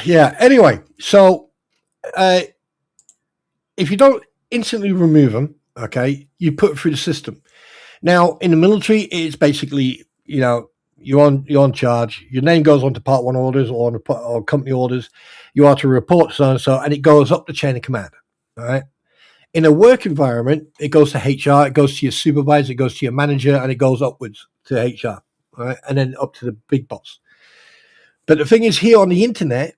Yeah. Anyway, so if you don't instantly remove them, okay, you put it through the system. Now, in the military, it's basically, you're on charge. Your name goes onto Part 1 orders or company orders. You are to report so and so, and it goes up the chain of command. All right. In a work environment, it goes to HR, it goes to your supervisor, it goes to your manager, and it goes upwards to HR, all right, and then up to the big boss. But the thing is, here on the internet,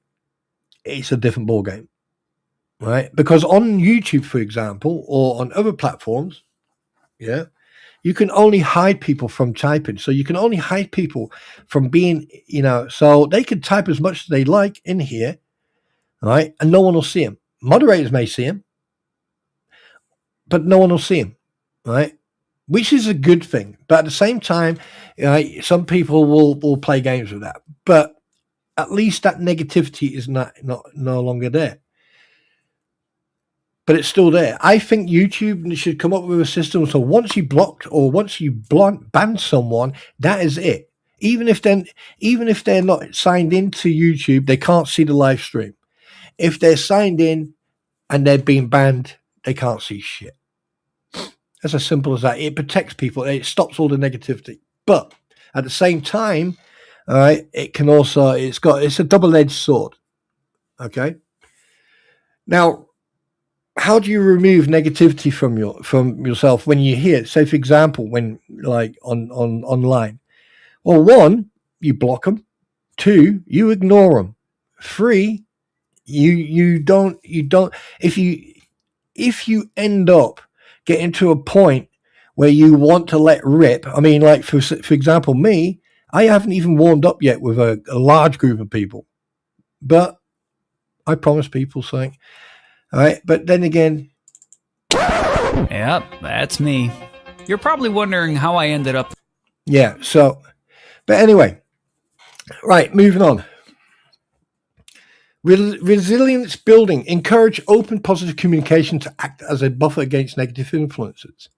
it's a different ballgame, right? Because on YouTube, for example, or on other platforms, yeah, you can only hide people from typing. So you can only hide people from being, so they can type as much as they like in here, right? And no one will see them. Moderators may see them, but no one will see them, right? Which is a good thing. But at the same time, some people will play games with that. But at least that negativity is no longer there. But it's still there. I think YouTube should come up with a system so once you blocked or once you ban someone, that is it. Even if they're not signed into YouTube, they can't see the live stream. If they're signed in and they're being banned, they can't see shit. That's as simple as that. It protects people. It stops all the negativity. But at the same time, all right, it can also, it's a double-edged sword. Okay. Now, how do you remove negativity from yourself when you hear it? Say, for example, when like on online. Well, 1, you block them. 2, you ignore them. 3, you don't. If you if you end up getting to a point where you want to let rip, I mean, like for example, me, I haven't even warmed up yet with a large group of people, but I promise people something. All right. But then again. Yep, that's me. You're probably wondering how I ended up. Yeah. So, but anyway, right. Moving on. Resilience building. Encourage open, positive communication to act as a buffer against negative influences.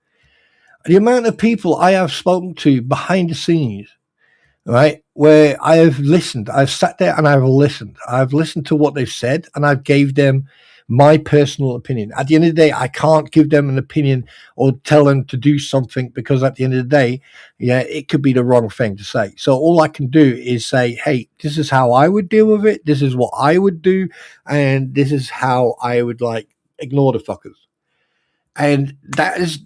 The amount of people I have spoken to behind the scenes, right, where I have listened, I've sat there and I've listened to what they've said, and I've gave them my personal opinion. At the end of the day, I can't give them an opinion or tell them to do something, because at the end of the day, yeah, it could be the wrong thing to say. So all I can do is say, hey, this is how I would deal with it. This is what I would do. And this is how I would ignore the fuckers. And that's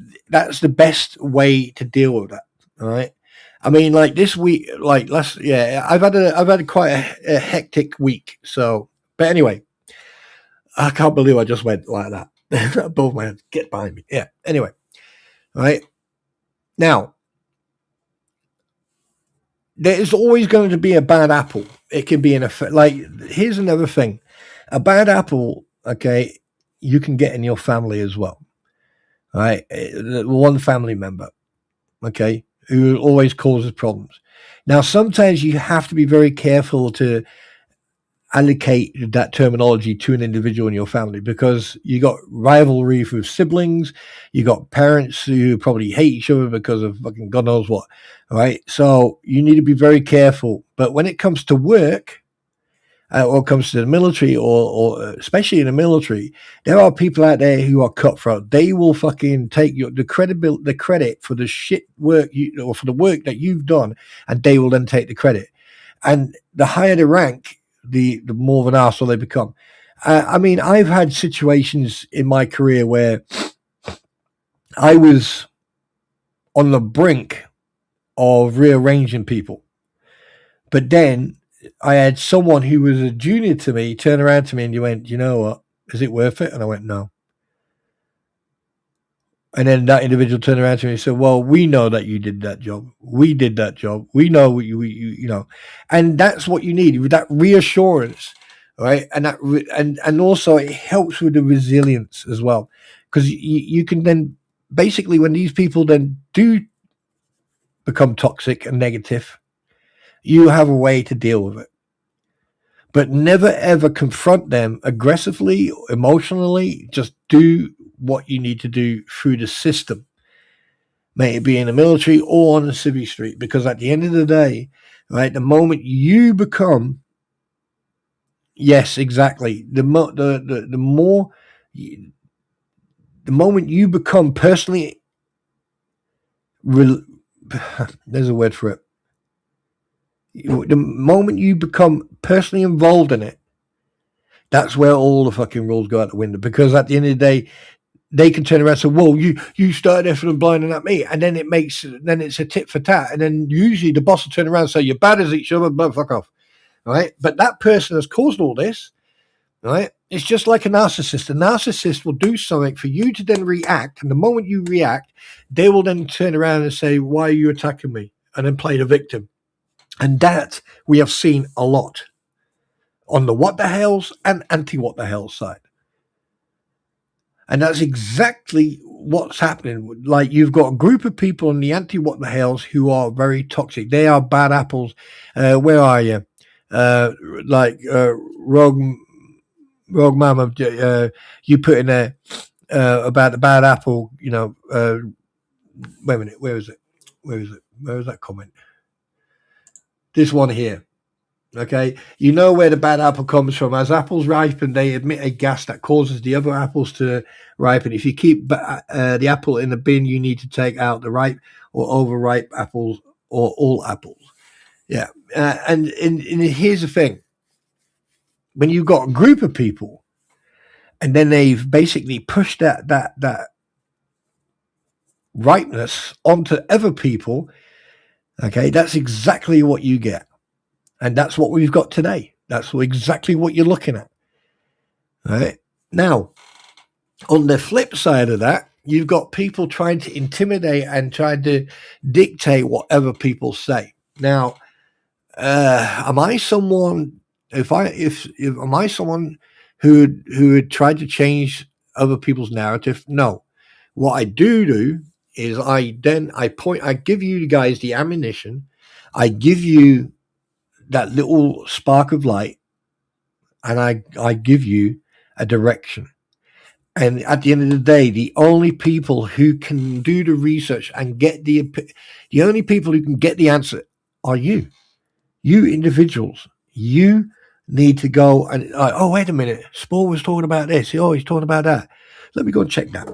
the best way to deal with that. All right. I mean, like this week, I've had quite a hectic week. So, but anyway, I can't believe I just went like that. Both my hands, get behind me. Yeah. Anyway, right now, there is always going to be a bad apple. It can be here's another thing. A bad apple, okay, you can get in your family as well. Right. One family member, okay, who always causes problems. Now, sometimes you have to be very careful to allocate that terminology to an individual in your family, because you got rivalry with siblings, you got parents who probably hate each other because of fucking God knows what. All right. So you need to be very careful. But when it comes to work, or comes to the military, or especially in the military, there are people out there who are cutthroat. They will fucking take the credit for the shit work or for the work that you've done, and they will then take the credit. And the higher the rank, the more of an arsehole they become. I mean, I've had situations in my career where I was on the brink of rearranging people, but then I had someone who was a junior to me turn around to me and you went, you know what, is it worth it? And I went, no. And then that individual turned around to me and said, well, we know that you did that job. We did that job. We know what you know. And that's what you need, that reassurance, right? And that, and also it helps with the resilience as well. Because you can then basically, when these people then do become toxic and negative, you have a way to deal with it. But never ever confront them aggressively, emotionally. Just do what you need to do through the system, may it be in the military or on the civvy street, because at the end of the day, right, the moment you become, yes, exactly, the moment you become personally, there's a word for it. The moment you become personally involved in it, that's where all the fucking rules go out the window, because at the end of the day, they can turn around and say, whoa, you started effing and blinding at me. And then it's a tit for tat. And then usually the boss will turn around and say, you're bad as each other, but fuck off. Right? But that person has caused all this, right? It's just like a narcissist. A narcissist will do something for you to then react. And the moment you react, they will then turn around and say, why are you attacking me? And then play the victim. And that we have seen a lot on the what the hells and anti what the hell side. And that's exactly what's happening. Like, you've got a group of people in the anti-what the hells who are very toxic. They are bad apples. Where are you? Rogue Mama, you put in there about the bad apple, you know. Wait a minute. Where is it? Where is that comment? This one here. Okay, you know where the bad apple comes from. As apples ripen, they emit a gas that causes the other apples to ripen. If you keep the apple in the bin, you need to take out the ripe or overripe apples or all apples. Yeah, and here's the thing: when you've got a group of people, and then they've basically pushed that ripeness onto other people, okay, that's exactly what you get. And that's what we've got today. That's exactly what you're looking at. All right. Now, On the flip side of that, you've got people trying to intimidate and trying to dictate whatever people say. Now, am I someone? If am I someone who would try to change other people's narrative? No. What I do is I give you guys the ammunition. I give you that little spark of light, and I give you a direction. And at the end of the day, the only people who can do the research and get the only people who can get the answer are you individuals. You need to go and, oh, wait a minute. Spore was talking about this. Oh, he's talking about that. Let me go and check that.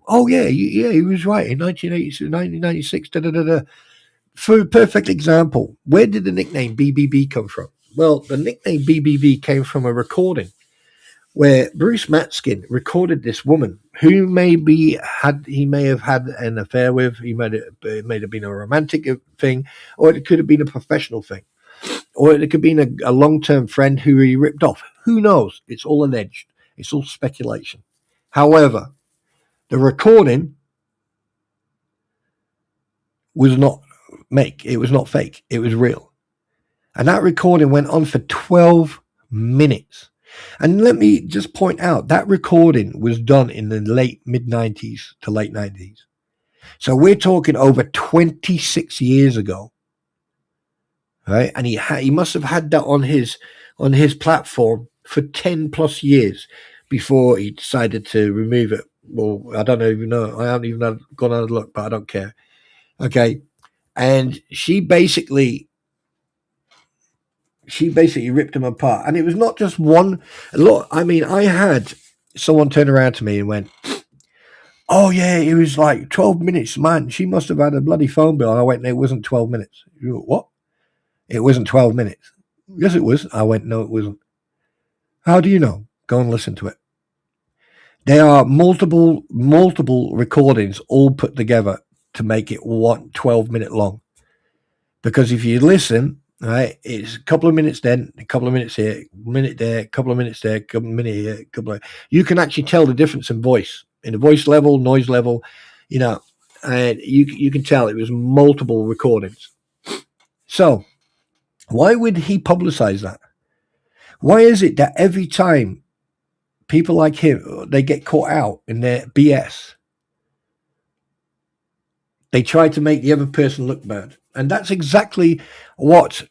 Oh, yeah, he was right. In 1996, For a perfect example, where did the nickname BBB come from? Well, the nickname BBB came from a recording where Bruce Matskin recorded this woman who he may have had an affair with. It may have been a romantic thing, or it could have been a professional thing, or it could have been a long-term friend who he ripped off. Who knows? It's all alleged. It's all speculation. However, the recording was not it was not fake. It was real. And that recording went on for 12 minutes. And let me just point out, that recording was done in the mid-90s to late 90s. So we're talking over 26 years ago. Right? And he must have had that on his platform for 10 plus years before he decided to remove it. Well, I don't even know. I haven't even gone on a look, but I don't care. Okay. And she basically ripped him apart. And it was not just one. Look, I mean, I had someone turn around to me and went, oh, yeah, it was like 12 minutes, man. She must have had a bloody phone bill. And I went, no, it wasn't 12 minutes. You went, what? It wasn't 12 minutes. Yes, it was. I went, no, it wasn't. How do you know? Go and listen to it. There are multiple recordings all put together to make it 12-minute long. Because if you listen, right, it's a couple of minutes then, a couple of minutes here, a minute there, a couple of minutes there, a couple of minutes here, a couple of... You can actually tell the difference in the voice level, noise level, and you can tell it was multiple recordings. So why would he publicize that? Why is it that every time people like him, they get caught out in their BS, they try to make the other person look bad? And that's exactly what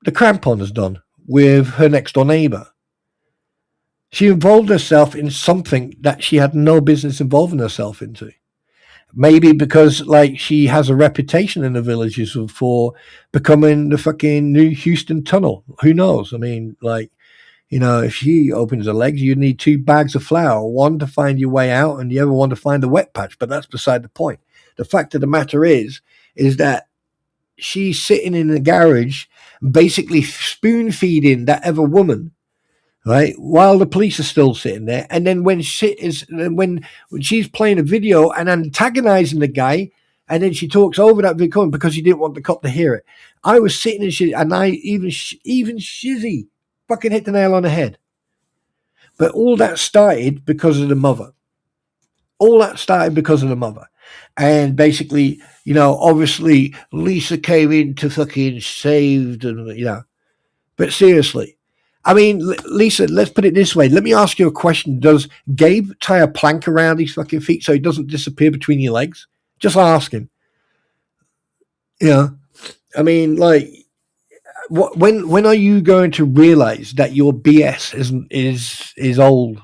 the Crampon has done with her next door neighbor. She involved herself in something that she had no business involving herself into. Maybe because, like, she has a reputation in the villages for becoming the fucking new Houston Tunnel. Who knows? I mean, like, if she opens her legs, you need 2 bags of flour, one to find your way out and the other one to find the wet patch. But that's beside the point. The fact of the matter is that she's sitting in the garage, basically spoon feeding that other woman, right, while the police are still sitting there. And then when she's playing a video and antagonizing the guy, and then she talks over that video because she didn't want the cop to hear it. I was sitting and I even Shizzy fucking hit the nail on the head. But all that started because of the mother. And basically, obviously Lisa came in to fucking save them, But seriously, I mean, Lisa, let's put it this way. Let me ask you a question. Does Gabe tie a plank around his fucking feet so he doesn't disappear between your legs? Just ask him. I mean, like, when are you going to realize that your BS is old?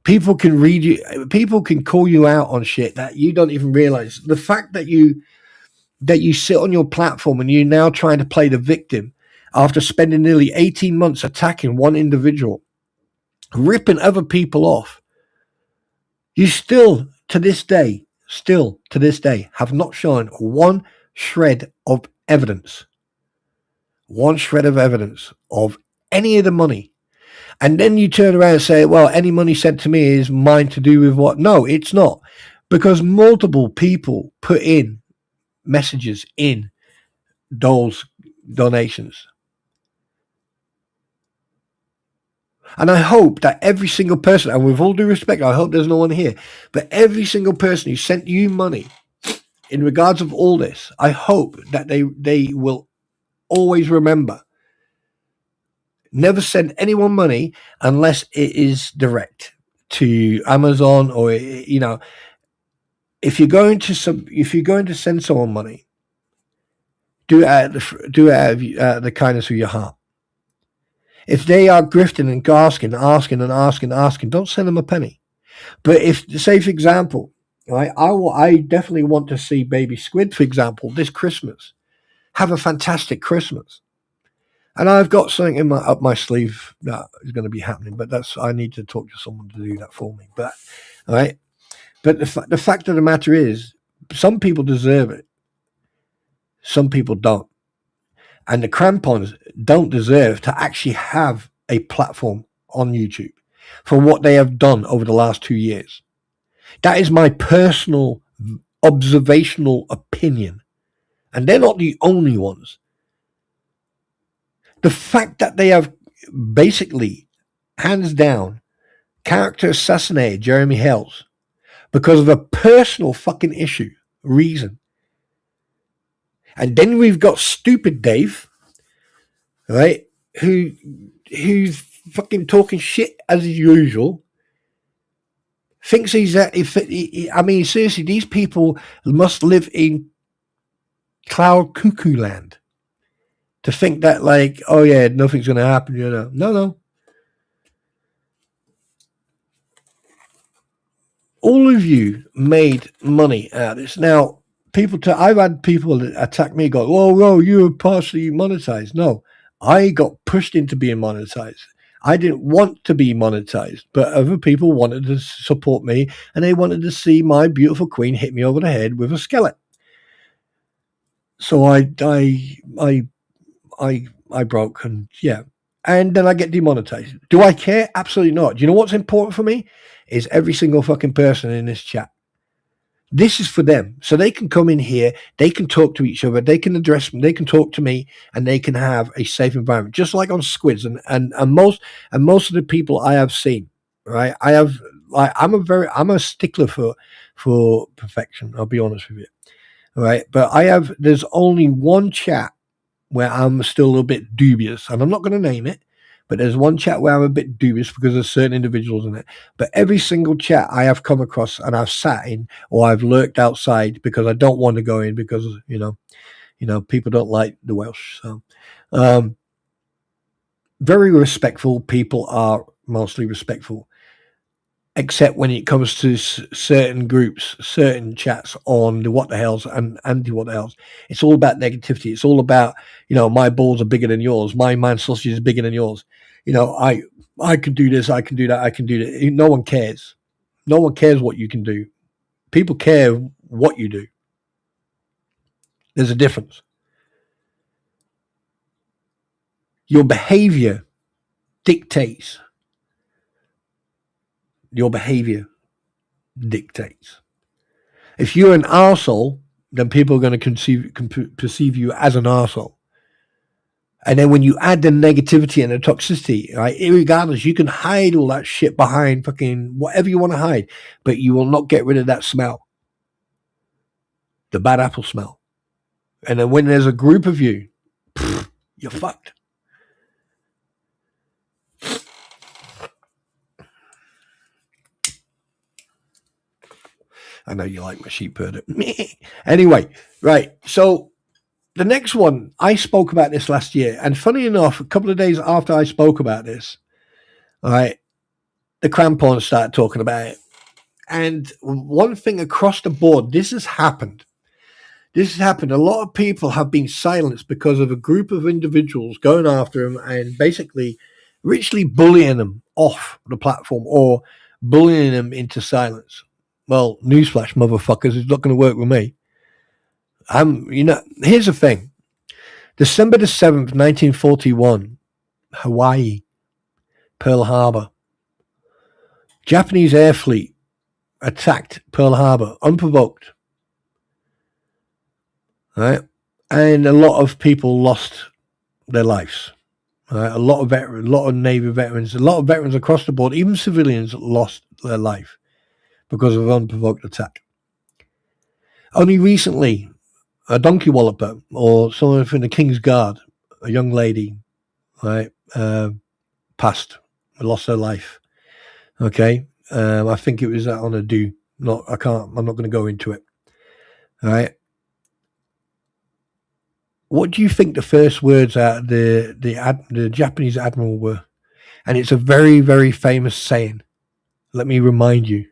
People can read you. People can call you out on shit that you don't even realize. The fact that you sit on your platform and you're now trying to play the victim after spending nearly 18 months attacking one individual, ripping other people off, you still to this day have not shown one shred of evidence of any of the money. And then you turn around and say, well, any money sent to me is mine to do with what? No, it's not. Because multiple people put in messages in those donations. And I hope that every single person, and with all due respect, I hope there's no one here, but every single person who sent you money in regards of all this, I hope that they will always remember, never send anyone money unless it is direct to Amazon, or, you know, if you're going to send someone money, do it out of the kindness of your heart. If they are grifting and asking, don't send them a penny. But if, say, for example, right, I definitely want to see Baby Squid, for example, this Christmas have a fantastic Christmas. And I've got something up my sleeve that is going to be happening, but I need to talk to someone to do that for me. But, all right. But the fact of the matter is, some people deserve it. Some people don't. And the crampons don't deserve to actually have a platform on YouTube for what they have done over the last 2 years. That is my personal observational opinion. And they're not the only ones. The fact that they have basically, hands down, character assassinated Jeremy Hells because of a personal fucking reason. And then we've got stupid Dave, right, who's fucking talking shit as usual. Thinks he's I mean, seriously, these people must live in cloud cuckoo land to think that, like, oh yeah, nothing's going to happen, you know. No. All of you made money out of this. Now, I've had people that attack me, go, oh, you were partially monetized. No, I got pushed into being monetized. I didn't want to be monetized, but other people wanted to support me, and they wanted to see my beautiful queen hit me over the head with a skeleton. So I broke, and yeah. And then I get demonetized. Do I care? Absolutely not. Do you know what's important for me? Is every single fucking person in this chat. This is for them. So they can come in here, they can talk to each other, they can address me, they can talk to me, and they can have a safe environment. Just like on Squids and most of the people I have seen, right? I'm a stickler for perfection, I'll be honest with you. Right. But there's only one chat where I'm still a little bit dubious, and I'm not going to name it, but there's one chat where I'm a bit dubious because there's certain individuals in it. But every single chat I have come across and I've sat in, or I've lurked outside because I don't want to go in because, you know, people don't like the Welsh. So, very respectful. People are mostly respectful, except when it comes to certain groups, certain chats on the what the hells and anti-what the hells. It's all about negativity. It's all about, you know, my balls are bigger than yours. My man sausage is bigger than yours. You know, I can do this. I can do that. I can do that. No one cares. No one cares what you can do. People care what you do. There's a difference. Your behavior dictates. Your behavior dictates. If you're an arsehole, then people are going to perceive you as an arsehole. And then when you add the negativity and the toxicity, right, regardless, you can hide all that shit behind fucking whatever you want to hide, but you will not get rid of that smell, the bad apple smell. And then when there's a group of you, you're fucked. I know you like my sheep herder. Anyway, right. So the next one, I spoke about this last year. And funny enough, a couple of days after I spoke about this, all right, the crampons started talking about it. And one thing across the board, this has happened. A lot of people have been silenced because of a group of individuals going after them and basically richly bullying them off the platform or bullying them into silence. Well, newsflash, motherfuckers, it's not going to work with me. Here's the thing. December the 7th, 1941, Hawaii, Pearl Harbor. Japanese air fleet attacked Pearl Harbor, unprovoked. Right? And a lot of people lost their lives. Right? A lot of Navy veterans, a lot of veterans across the board, even civilians, lost their life because of unprovoked attack. Only recently, a donkey walloper or someone from the King's Guard, a young lady, right, passed, lost her life. Okay, I think it was on a do. I'm not going to go into it. All right. What do you think the first words out of the Japanese admiral were? And it's a very, very famous saying. Let me remind you.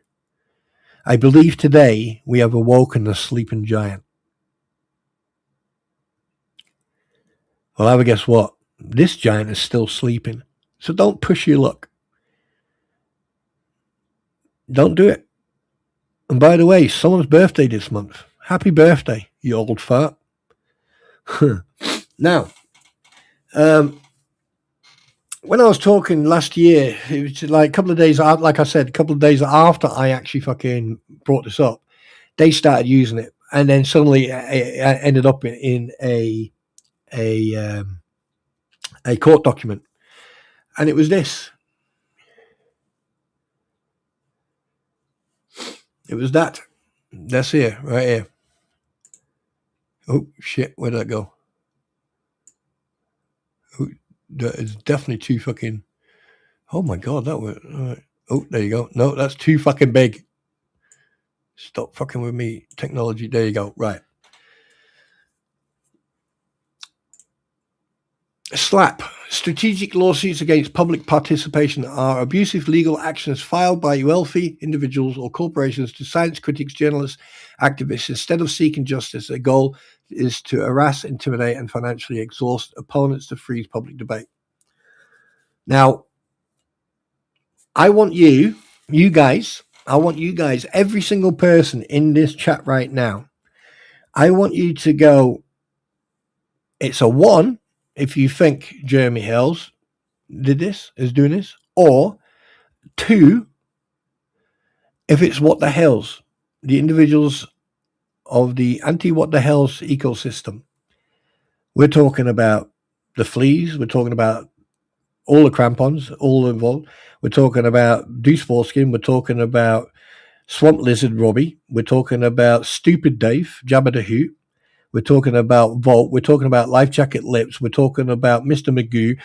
I believe today we have awoken the sleeping giant. Well, have a guess what? This giant is still sleeping. So don't push your luck. Don't do it. And by the way, someone's birthday this month. Happy birthday, you old fart. Now, when I was talking last year, it was like a couple of days out, like I said, a couple of days after I actually fucking brought this up, they started using it. And then suddenly it ended up in a court document. And it was this. It was that. That's here, right here. Oh, shit. Where did that go? Oh, that is definitely too fucking... Oh, my God. That was... Right. Oh, there you go. No, that's too fucking big. Stop fucking with me. Technology. There you go. Right. SLAPP. Strategic lawsuits against public participation are abusive legal actions filed by wealthy individuals or corporations to science critics, journalists, activists. Instead of seeking justice, their goal is to harass, intimidate, and financially exhaust opponents to freeze public debate. Now, I want you guys, every single person in this chat right now, I want you to go, it's a 1 if you think Jeremy Hills is doing this, or 2 if it's what the hells, the individuals of the anti-what the hells ecosystem. We're talking about the fleas, we're talking about all the crampons, all involved. We're talking about Deuce Foreskin, we're talking about Swamp Lizard Robbie, we're talking about Stupid Dave, Jabba the Hoot, we're talking about Volt, we're talking about Life Jacket Lips, we're talking about Mr. Magoo,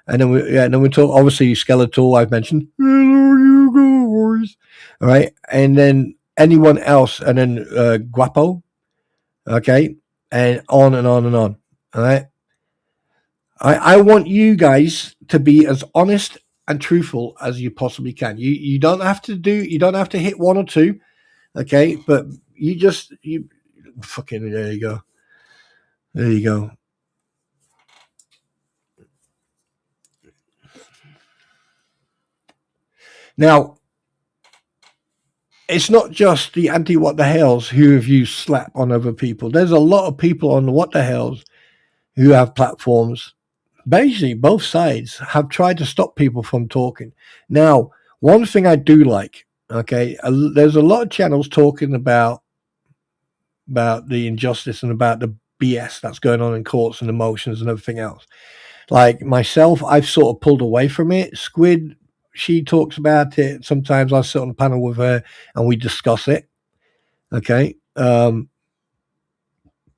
and then we talk obviously Skeletor, I've mentioned. Hello, you guys. All right, and then anyone else, and then Guapo, okay, and on and on and on. All right. I want you guys to be as honest and truthful as you possibly can. You don't have to hit 1 or 2, okay? But you fucking, there you go. There you go. Now, it's not just the anti-what the hells who have used SLAPP on other people. There's a lot of people on the what the hells who have platforms. Basically, both sides have tried to stop people from talking. Now, one thing I do like, okay, there's a lot of channels talking about the injustice and about the BS that's going on in courts and emotions and everything else. Like myself, I've sort of pulled away from it. Squid, she talks about it. Sometimes I sit on the panel with her and we discuss it. Okay. And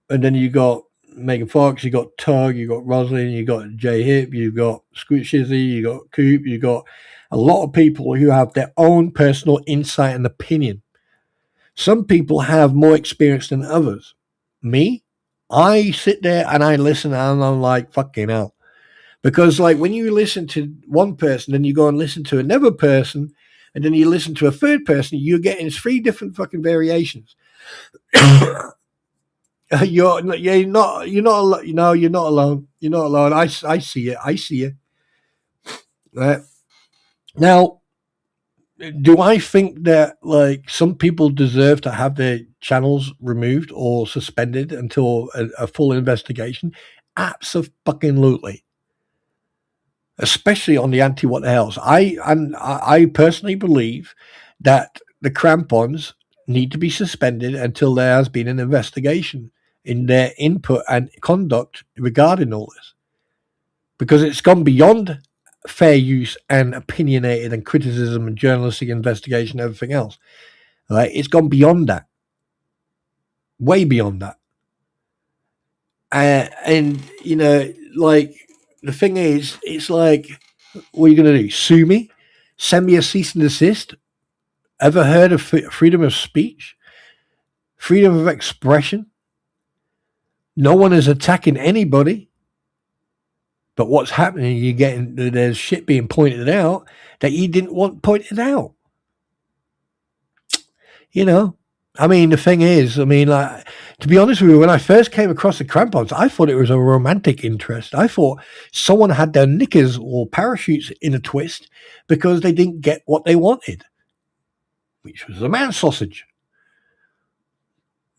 then you got Megan Fox, you got Tug, you got Rosalind, you got Jay Hip, you got Squid Shizzy, you got Coop, you got a lot of people who have their own personal insight and opinion. Some people have more experience than others. Me, I sit there and I listen and I'm like, fucking hell. Because like when you listen to one person, then you go and listen to another person, and then you listen to a third person, you're getting 3 different fucking variations. You're not alone. You're not alone. You're not alone. I see it. I see it. Right. Now, do I think that like some people deserve to have their channels removed or suspended until a full investigation? Absolutely. Especially on the anti-what the hells. I personally believe that the crampons need to be suspended until there has been an investigation in their input and conduct regarding all this. because it's gone beyond fair use and opinionated and criticism and journalistic investigation and everything else. Right? It's gone beyond that, way beyond that. And you know, like, the thing is, it's like, what are you going to do? Sue me? Send me a cease and desist? Ever heard of freedom of speech? Freedom of expression? No one is attacking anybody. But what's happening, you're getting, there's shit being pointed out that you didn't want pointed out. You know, I mean, the thing is, I mean, like, to be honest with you, when I first came across the crampons, I thought it was a romantic interest. I thought someone had their knickers or parachutes in a twist because they didn't get what they wanted, which was a man sausage.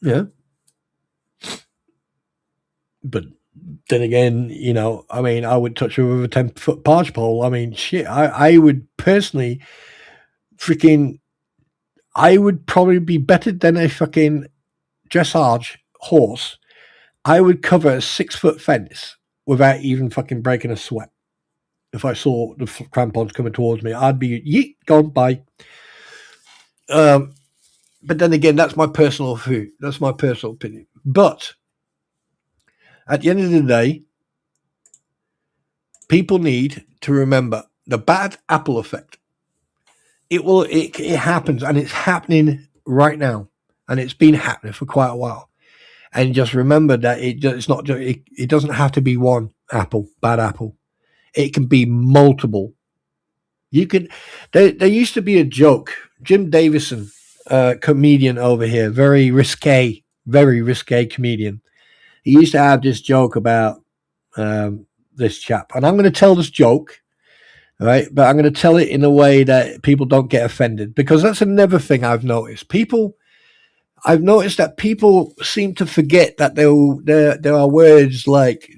Yeah. But then again, you know, I mean, I would touch her with a 10-foot barge pole. I mean, shit, I would personally I would probably be better than a fucking dressage horse. I would cover a 6-foot fence without even fucking breaking a sweat. If I saw the crampons coming towards me, I'd be, yeet, gone, bye. But then again, that's my personal view. That's my personal opinion. But at the end of the day, people need to remember the bad apple effect. It happens, and it's happening right now, and it's been happening for quite a while. And just remember that it's not just, it doesn't have to be one apple, bad apple. It can be multiple. You could. There used to be a joke. Jim Davison, comedian over here, very risque comedian. He used to have this joke about this chap, and I'm going to tell this joke. Right, but I'm going to tell it in a way that people don't get offended, because that's another thing I've noticed. I've noticed that people seem to forget that there are words like,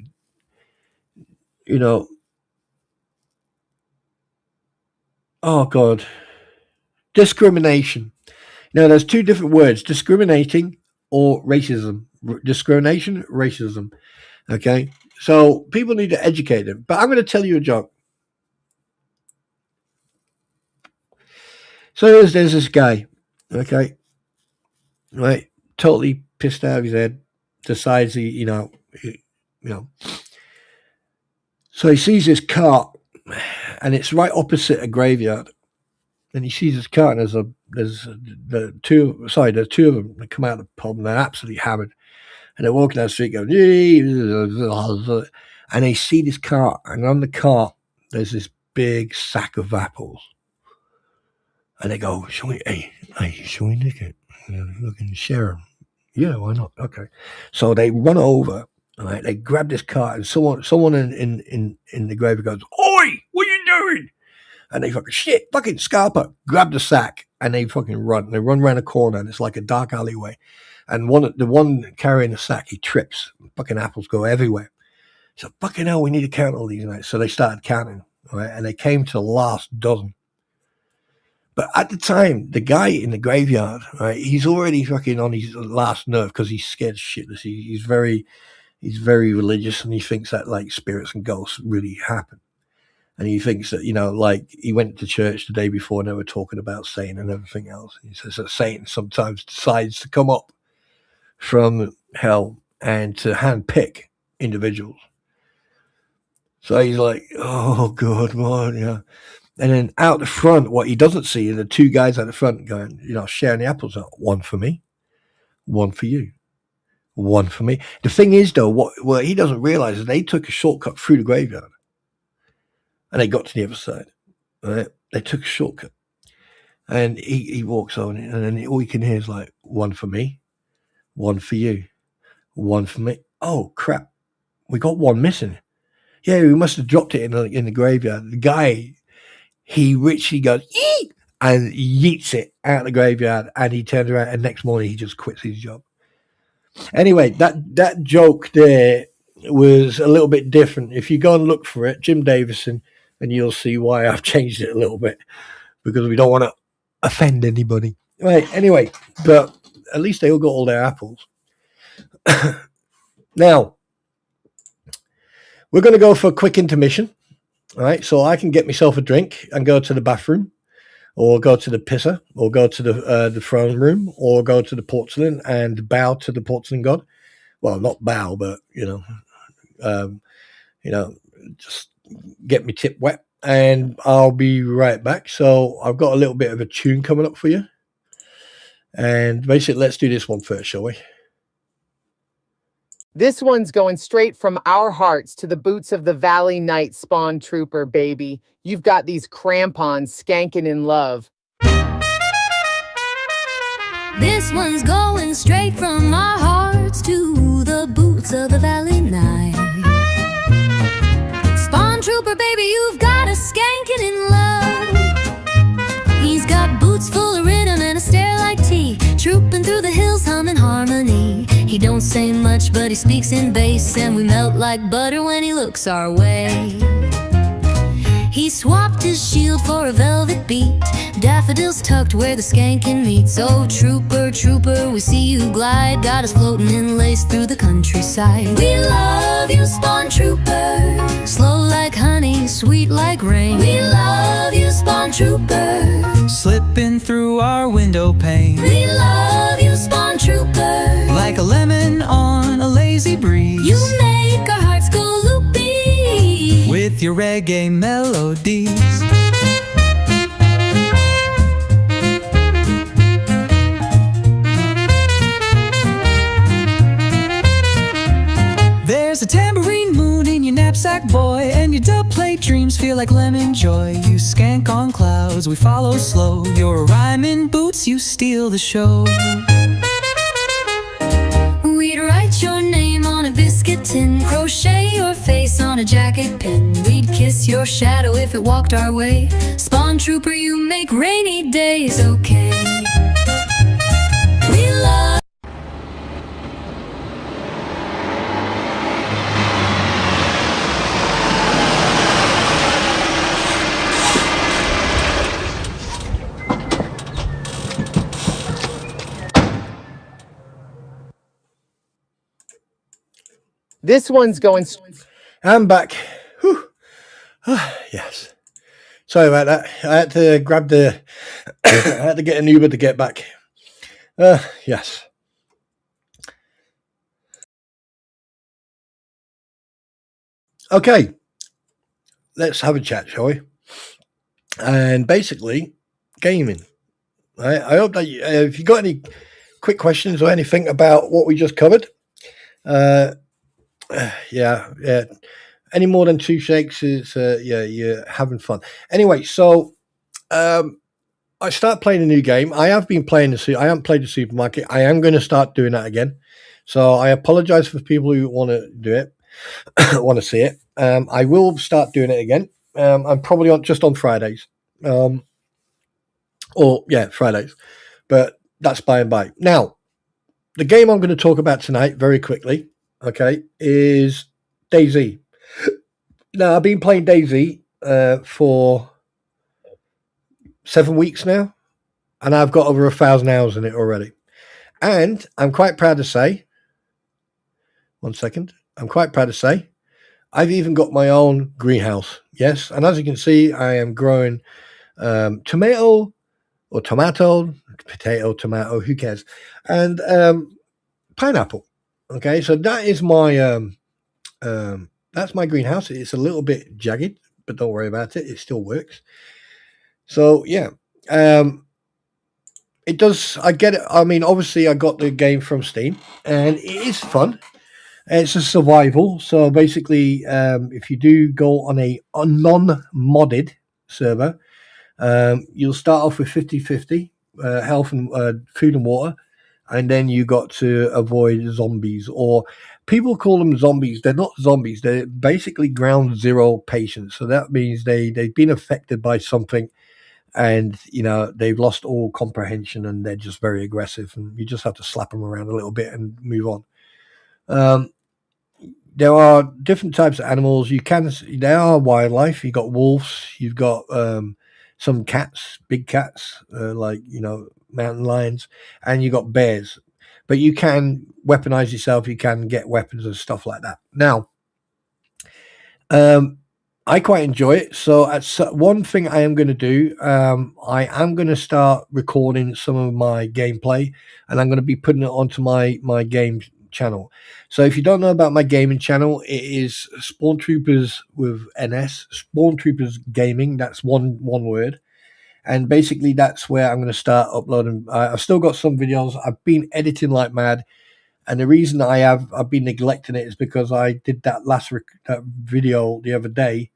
you know, oh God, discrimination. You know, there's two different words: discriminating or racism. Discrimination, racism. Okay, so people need to educate them. But I'm going to tell you a joke. So there's this guy, okay, right, totally pissed out of his head, decides you know. So he sees this cart, and it's right opposite a graveyard, and he sees this cart, and there's two of them that come out of the pub, and they're absolutely hammered, and they're walking down the street going, and they see this cart, and on the cart there's this big sack of apples. And they go, shall we nick it? Look and share them. Yeah, why not? Okay. So they run over, right? They grab this cart, and someone in the grave goes, "Oi, what are you doing?" And they fucking scalper, grab the sack, and they fucking run. They run around a corner, and it's like a dark alleyway. And the one carrying the sack, he trips. Fucking apples go everywhere. So fucking hell, we need to count all these nights. So they started counting, right? And they came to the last dozen. But at the time, the guy in the graveyard, right, he's already fucking on his last nerve because he's scared shitless. He's very religious, and he thinks that, like, spirits and ghosts really happen. And he thinks that, you know, like, he went to church the day before and they were talking about Satan and everything else. He says that Satan sometimes decides to come up from hell and to handpick individuals. So he's like, oh, God, what, yeah. And then out the front, what he doesn't see are the two guys at the front going, you know, sharing the apples out. One for me, one for you, one for me. The thing is, though, what he doesn't realize is they took a shortcut through the graveyard, and they got to the other side. Right? They took a shortcut, and he walks on, and then all you can hear is like, one for me, one for you, one for me. Oh crap, we got one missing. Yeah, we must have dropped it in the graveyard. The guy, he richly goes, eat, and yeets it out of the graveyard, and he turns around, and next morning he just quits his job. Anyway, that joke there was a little bit different. If you go and look for it, Jim Davison, and you'll see why I've changed it a little bit, because we don't want to offend anybody. Right, anyway, but at least they all got all their apples. Now, We're going to go for a quick intermission. All right, so I can get myself a drink and go to the bathroom, or go to the pisser, or go to the throne room, or go to the porcelain and bow to the porcelain god. Well, not bow, but just get me tip wet, and I'll be right back. So I've got a little bit of a tune coming up for you, and basically, let's do this one first, shall we? This one's going straight from our hearts to the boots of the Valley Knight SpawnTrooper, baby. You've got these crampons skanking in love. This one's going straight from our hearts to the boots of the Valley Knight. SpawnTrooper, baby, you've got us skanking in love. He's got boots full of rhythm and a stare like tea, trooping through the hills humming harmony. He don't say much, but he speaks in bass, and we melt like butter when he looks our way. He swapped his shield for a velvet beat, daffodils tucked where the skanking meets. Oh, trooper, trooper, we see you glide, got us floating in lace through the countryside. We love you, SpawnTrooper, slow like honey, sweet like rain. We love you, SpawnTrooper, Slipping through our window pane. we love you, SpawnTrooper. Like a lemon on a lazy breeze. You make our hearts go loopy with your reggae melodies. There's a tambourine moon in your knapsack, boy, and your dub-plate dreams feel like lemon joy. You skank on clouds, we follow slow. Your rhyming boots, you steal the show. We'd write your name on a biscuit tin, crochet your face on a jacket pin. We'd kiss your shadow if it walked our way. SpawnTrooper, you make rainy days okay. We love This one's going. I'm back. Whew. Yes. Sorry about that. I had to grab the. I had to get an Uber to get back. Yes. Okay. Let's have a chat, shall we? And basically, gaming. Right? I hope that if you got any quick questions or anything about what we just covered, yeah. Any more than two shakes is you're having fun. Anyway, so I start playing a new game. I have been playing I haven't played the supermarket. I am going to start doing that again. So I apologize for people who want to do it, want to see it. I will start doing it again. I'm probably just on Fridays. Fridays. But that's by and by. Now, the game I'm going to talk about tonight, very quickly, okay, is DayZ. Now, I've been playing DayZ for 7 weeks now, and I've got over 1,000 hours in it already. And I'm quite proud to say, I'm quite proud to say, I've even got my own greenhouse. Yes, and as you can see, I am growing tomato, potato, tomato, who cares? And pineapple. Okay, so that is my that's my greenhouse. It's a little bit jagged, but don't worry about it. It still works. So yeah, it does. I get it. I mean, obviously, I got the game from Steam, and it is fun. It's a survival. So basically, if you do go on a non-modded server, you'll start off with 50-50 health and food and water, and then you got to avoid zombies, or people call them zombies. They're not zombies. They're basically ground zero patients. So that means they've been affected by something, and they've lost all comprehension, and they're just very aggressive, and you just have to slap them around a little bit and move on. There are different types of animals. There are wildlife. You've got wolves. You've got some cats, big cats, like mountain lions, and you got bears. But you can weaponize yourself. You can get weapons and stuff like that. Now, I quite enjoy it. So one thing I am going to do, I am going to start recording some of my gameplay, and I'm going to be putting it onto my game channel. So if you don't know about my gaming channel, it is SpawnTroopers with NS, SpawnTroopers Gaming. That's one word. And basically that's where I'm going to start uploading. I've still got some videos. I've been editing like mad. And the reason I've been neglecting it is because I did that that video the other day.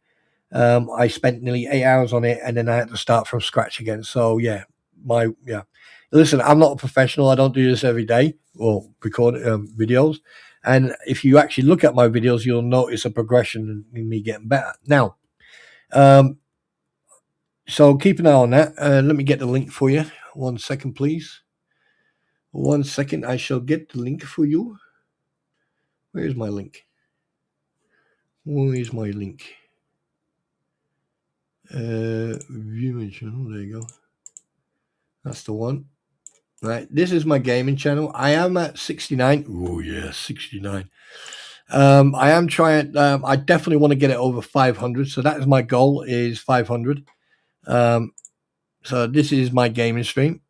I spent nearly 8 hours on it, and then I had to start from scratch again. So yeah, listen, I'm not a professional. I don't do this every day or record videos. And if you actually look at my videos, you'll notice a progression in me getting better. Now, so keep an eye on that. Let me get the link for you. 1 second, please. 1 second. I shall get the link for you. Where's my link? Where's my link? View my channel. There you go. That's the one. Right. This is my gaming channel. I am at 69. Oh yeah, 69. I am trying. I definitely want to get it over 500. So that is my goal. Is 500. So this is my gaming stream.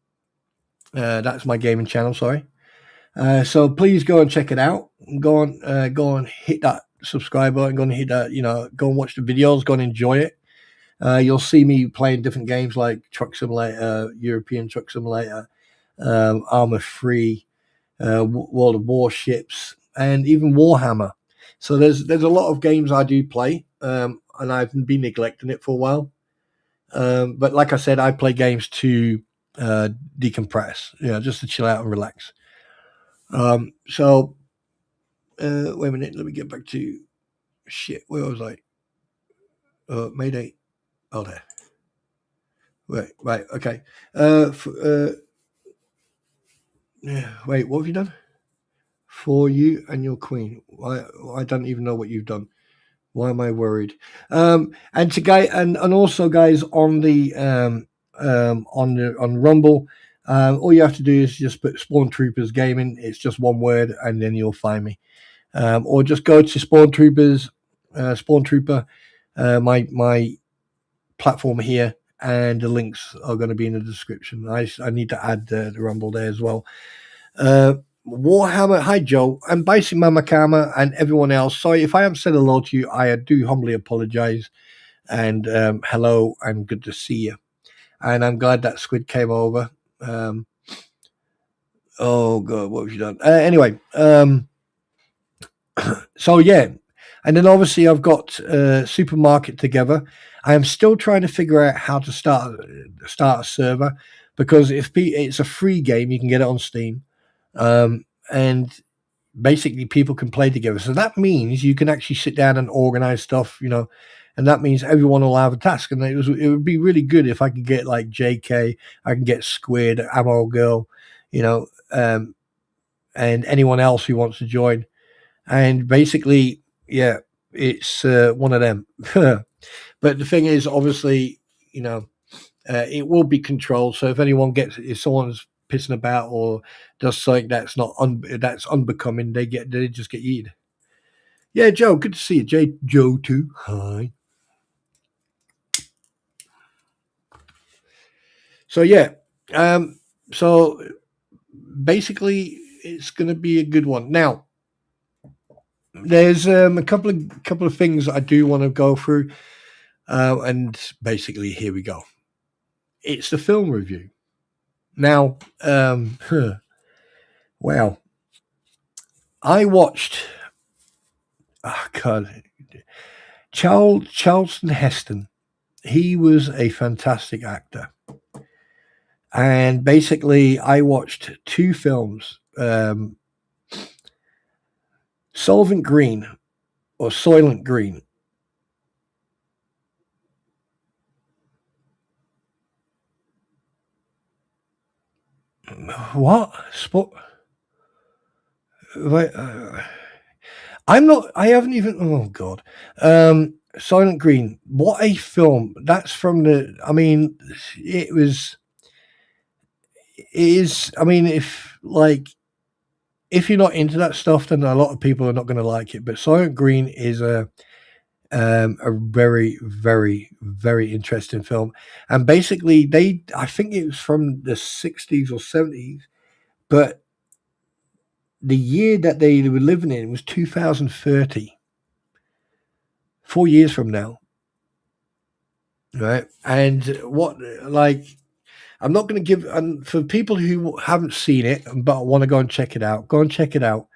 That's my gaming channel. Sorry. So please go and check it out. Go and hit that subscribe button. Go and hit that. Go and watch the videos. Go and enjoy it. You'll see me playing different games like Truck Simulator, European Truck Simulator, Arma 3, World of Warships, and even Warhammer. So there's a lot of games I do play, and I've been neglecting it for a while. But like I said, I play games to decompress, just to chill out and relax. So wait a minute, let me get back to shit. Where was I? Mayday. Oh, there. Right. Okay. Wait, what have you done? For you and your queen. I don't even know what you've done. Why am I worried? And also guys on the on Rumble, all you have to do is just put SpawnTroopers Gaming. It's just one word, and then you'll find me. Or just go to SpawnTroopers, SpawnTrooper, my platform here, and the links are going to be in the description. I need to add the Rumble there as well. Warhammer, hi Joe, and Bison Mama Kama, and everyone else. Sorry if I haven't said hello to you. I do humbly apologize. And hello, and good to see you. And I'm glad that squid came over. Oh god, what have you done? Anyway, so yeah. And then obviously I've got Supermarket together. I am still trying to figure out how to start a server, because if it's a free game, you can get it on Steam, and basically people can play together. So that means you can actually sit down and organize stuff, and that means everyone will have a task. And it would be really good if I could get like JK, I can get Squid, Ammo Girl, and anyone else who wants to join. And basically, yeah, it's one of them. But the thing is, obviously, it will be controlled. So if someone's pissing about or does something that's that's unbecoming, they just get yeeted. Yeah, Joe, good to see you. Joe too. Hi. So yeah, so basically, it's going to be a good one. Now, there's a couple of things I do want to go through, and basically here we go. It's the film review. Now, wow, I watched. Oh God, Charlton Heston. He was a fantastic actor, and basically, I watched two films. Soylent Green. What? I'm not. I haven't even. Oh God. Soylent Green. What a film! That's from the. I mean, it was. It is. I mean, if you're not into that stuff, then a lot of people are not going to like it. But Soylent Green is A very, very, very interesting film. And basically, I think it was from the 60s or 70s, but the year that they were living in was 2030, 4 years from now. Right. And I'm not going to give, and for people who haven't seen it but want to go and check it out, go and check it out.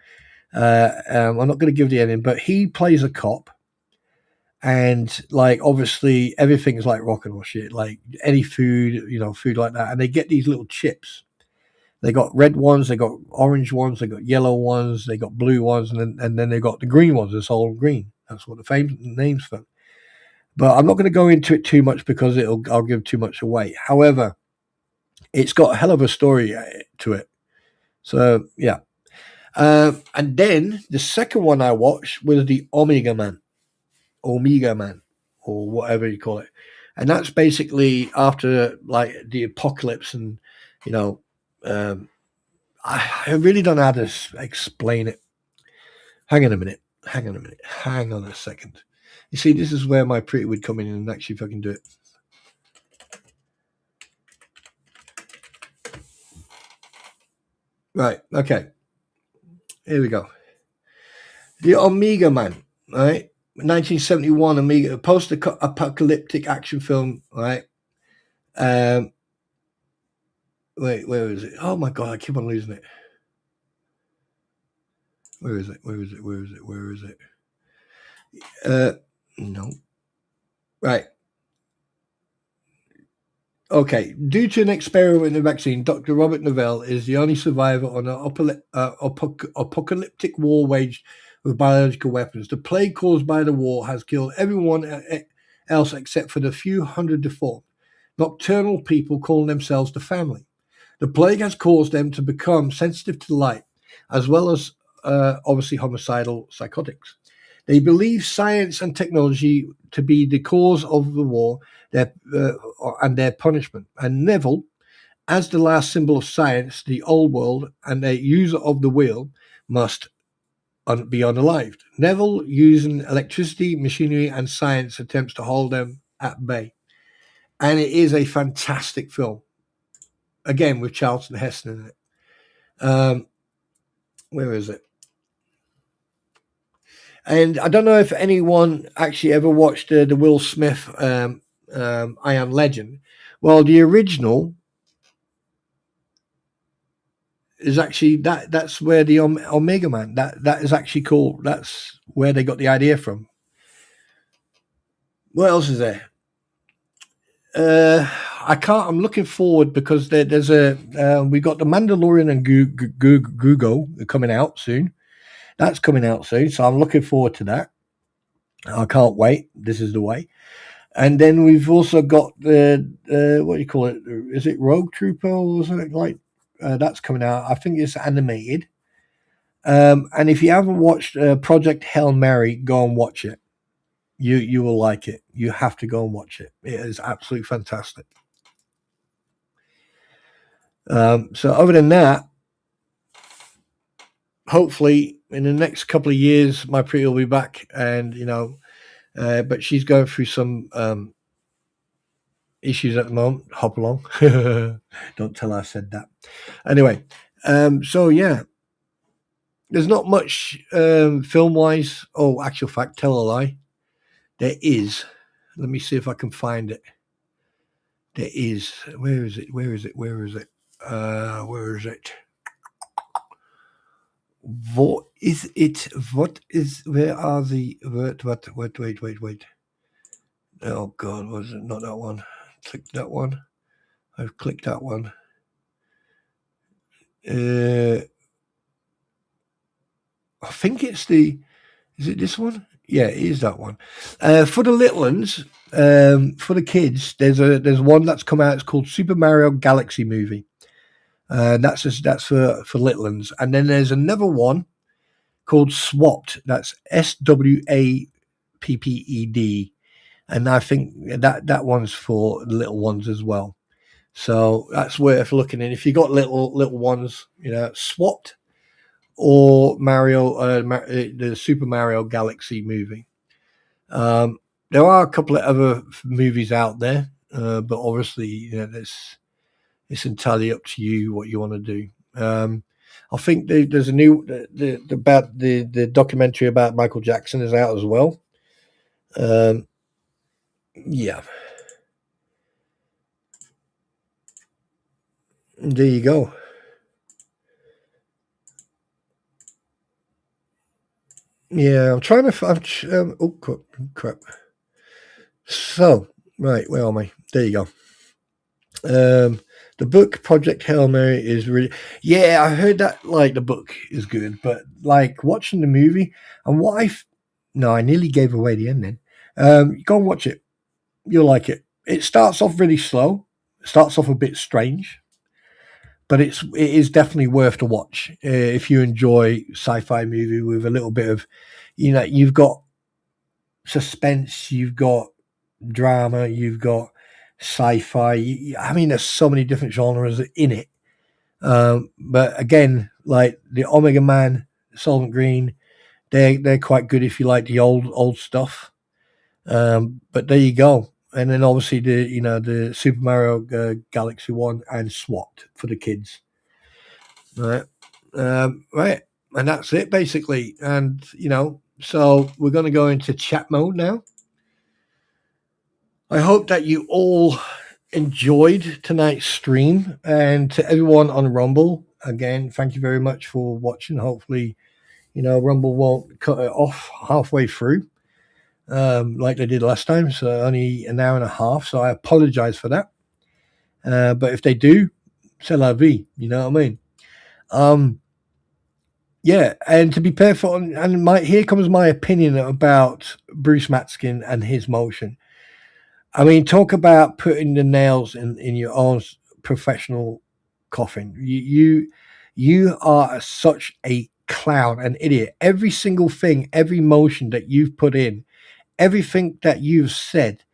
I'm not going to give the ending, but he plays a cop. And like, obviously everything's like rock and roll shit, like any food, food like that. And they get these little chips. They got red ones, they got orange ones, they got yellow ones, they got blue ones, and then they got the green ones. It's all green. That's what the famous name's for. But I'm not going to go into it too much because I'll give too much away. However, it's got a hell of a story to it. So yeah. And then the second one I watched was the Omega Man, or whatever you call it. And that's basically after like the apocalypse, and I really don't know how to explain it. Hang on a second. You see, this is where my pretty would come in and actually fucking do it. Right, okay. Here we go. The Omega Man, right? 1971 Omega, post-apocalyptic action film, right? Wait, where is it? Oh my god, I keep on losing it. Where is it? No. Right. Okay. Due to an experiment in the vaccine, Dr. Robert Novell is the only survivor on an apocalyptic war waged with biological weapons. The plague caused by the war has killed everyone else except for the few hundred deformed, nocturnal people calling themselves the family. The plague has caused them to become sensitive to light, as well as obviously homicidal psychotics. They believe science and technology to be the cause of the war and their punishment. And Neville, as the last symbol of science, the old world, and a user of the wheel, must be unalived. Neville, using electricity, machinery, and science, attempts to hold them at bay. And it is a fantastic film. Again, with Charlton Heston in it. Where is it? And I don't know if anyone actually ever watched the Will Smith I Am Legend. Well, the original is actually that's where the Omega Man, that is actually called, that's where they got the idea from. What else is there? I'm looking forward because there's we got the Mandalorian and Google coming out soon. That's coming out soon, so I'm looking forward to that. I can't wait. This is the way. And then we've also got the what do you call it? Is it Rogue Trooper or something like? That's coming out. I think it's animated. And if you haven't watched Project Hail Mary, go and watch it. You will like it. You have to go and watch it. It is absolutely fantastic. So other than that, hopefully in the next couple of years, my pretty will be back, and but she's going through some issues at the moment. Hop along. Don't tell her I said that. Anyway, so yeah, there's not much film wise. Oh, actual fact, tell a lie. There is. Let me see if I can find it. There is. Where is it? Where is it? Where is it? Where is it? What is it? What is? Where are the? Wait. Oh God, was it not that one? Click that one. I've clicked that one. I think it's the. Is it this one? Yeah, it is that one. For the little ones, for the kids, there's one that's come out. It's called Super Mario Galaxy Movie. That's for little ones. And then there's another one called Swapped. That's SWAPPED. And I think that one's for the little ones as well. So that's worth looking in. If you got little ones, Swapped or Mario, the Super Mario Galaxy Movie. There are a couple of other movies out there, but obviously, it's entirely up to you what you want to do. I think there's a new the documentary about Michael Jackson is out as well. Yeah, there you go. Yeah, I'm trying to. Oh crap! So right, where am I? There you go. The book Project Hail Mary is really, yeah, I heard that, like, the book is good, but like watching the movie and no, I nearly gave away the ending. Go and watch it. You'll like it. It starts off really slow. It starts off a bit strange, but it is definitely worth to watch if you enjoy sci-fi movie with a little bit of, you've got suspense, you've got drama, you've got sci-fi. I mean, there's so many different genres in it. But again, like the Omega Man, Solvent Green, they're quite good if you like the old stuff. But there you go. And then obviously the Super Mario Galaxy one and SWAT for the kids. Right. Right. And that's it basically. And so we're going to go into chat mode now. I hope that you all enjoyed tonight's stream, and to everyone on Rumble, again, thank you very much for watching. Hopefully, Rumble won't cut it off halfway through like they did last time, so only an hour and a half, so I apologize for that. But if they do, c'est la vie, you know what I mean? Yeah, and to be perfect, and here comes my opinion about Bruce Matskin and his motion. I mean, talk about putting the nails in your own professional coffin. You are such a clown, an idiot. Every single thing, every motion that you've put in, everything that you've said,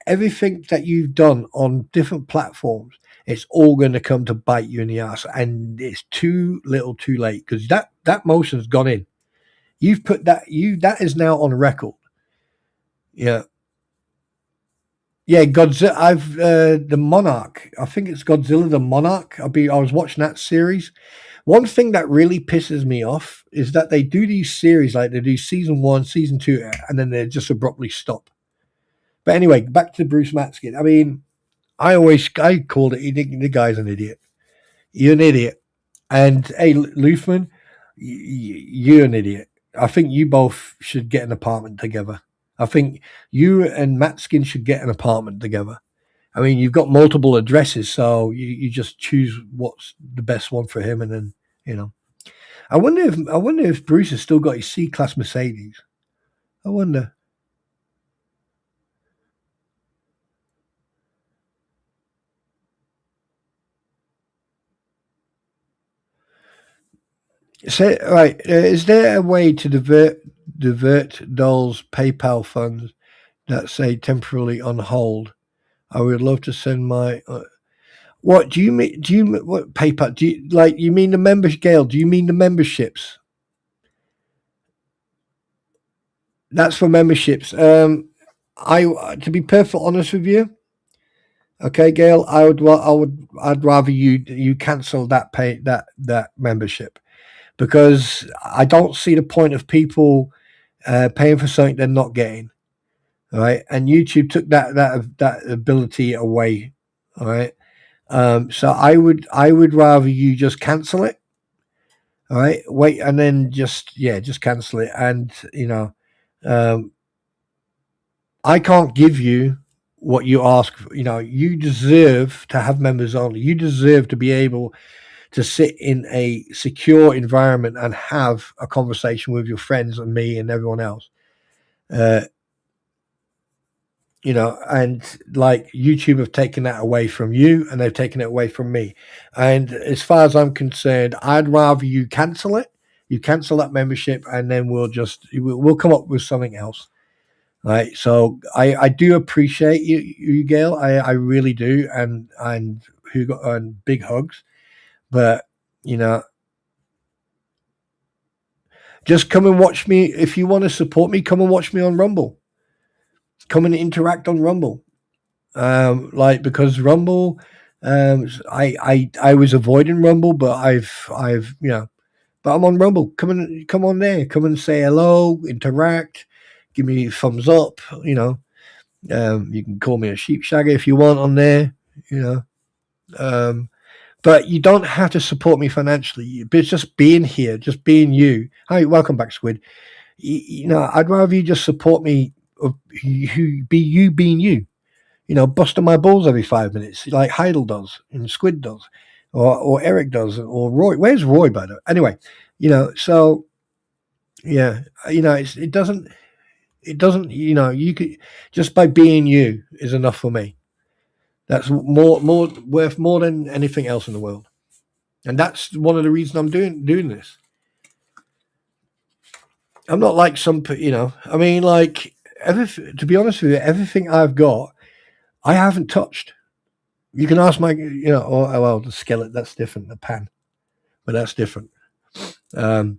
everything that you've done on different platforms, it's all going to come to bite you in the ass. And it's too little too late, because that motion's gone in. You've put that is now on record. Yeah. Yeah, Godzilla. The Monarch. I think it's Godzilla the Monarch. I was watching that series. One thing that really pisses me off is that they do these series, like they do season 1, season 2, and then they just abruptly stop. But anyway, back to Bruce Matskin. I mean, I called it. The guy's an idiot. You're an idiot. And hey, Luthman, you're an idiot. I think you both should get an apartment together. I think you and Matskin should get an apartment together. I mean, you've got multiple addresses, so you just choose what's the best one for him, and then I wonder if Bruce has still got his C-Class Mercedes. I wonder. So, right, is there a way to divert Doll's PayPal funds that say temporarily on hold? I would love to send my. What do you mean? What PayPal? You mean the membership, Gail? Do you mean the memberships? That's for memberships. To be perfectly honest with you, okay, Gail, I'd rather you cancel that membership, because I don't see the point of people paying for something they're not getting. All right, and YouTube took that ability away. All right, so I would rather you just cancel it. All right, wait, and then just cancel it, and I can't give you what you ask for. You deserve to have members only. You deserve to be able to sit in a secure environment and have a conversation with your friends and me and everyone else. And like YouTube have taken that away from you, and they've taken it away from me. And as far as I'm concerned, I'd rather you cancel it. You cancel that membership, and then we'll come up with something else. Right. So I do appreciate you, Gail. I really do. And big hugs. But, just come and watch me. If you want to support me, come and watch me on Rumble. come and interact on Rumble. Like, because Rumble, I was avoiding Rumble, but I've but I'm on Rumble. Come on there. Come and say hello, interact, give me a thumbs up. You can call me a sheep shagger if you want on there. But you don't have to support me financially. But it's just being here, just being you. Hi, welcome back, Squid. I'd rather you just support me, be you being you. Busting my balls every 5 minutes, like Heidel does, and Squid does, or Eric does, or Roy. Where's Roy, by the way? Anyway, so yeah, it doesn't, you could, just by being you is enough for me. That's more worth more than anything else in the world. And that's one of the reasons I'm doing this. I'm not like some, I mean, like, to be honest with you, everything I've got, I haven't touched. You can ask my, the skillet, that's different, the pan, but that's different. But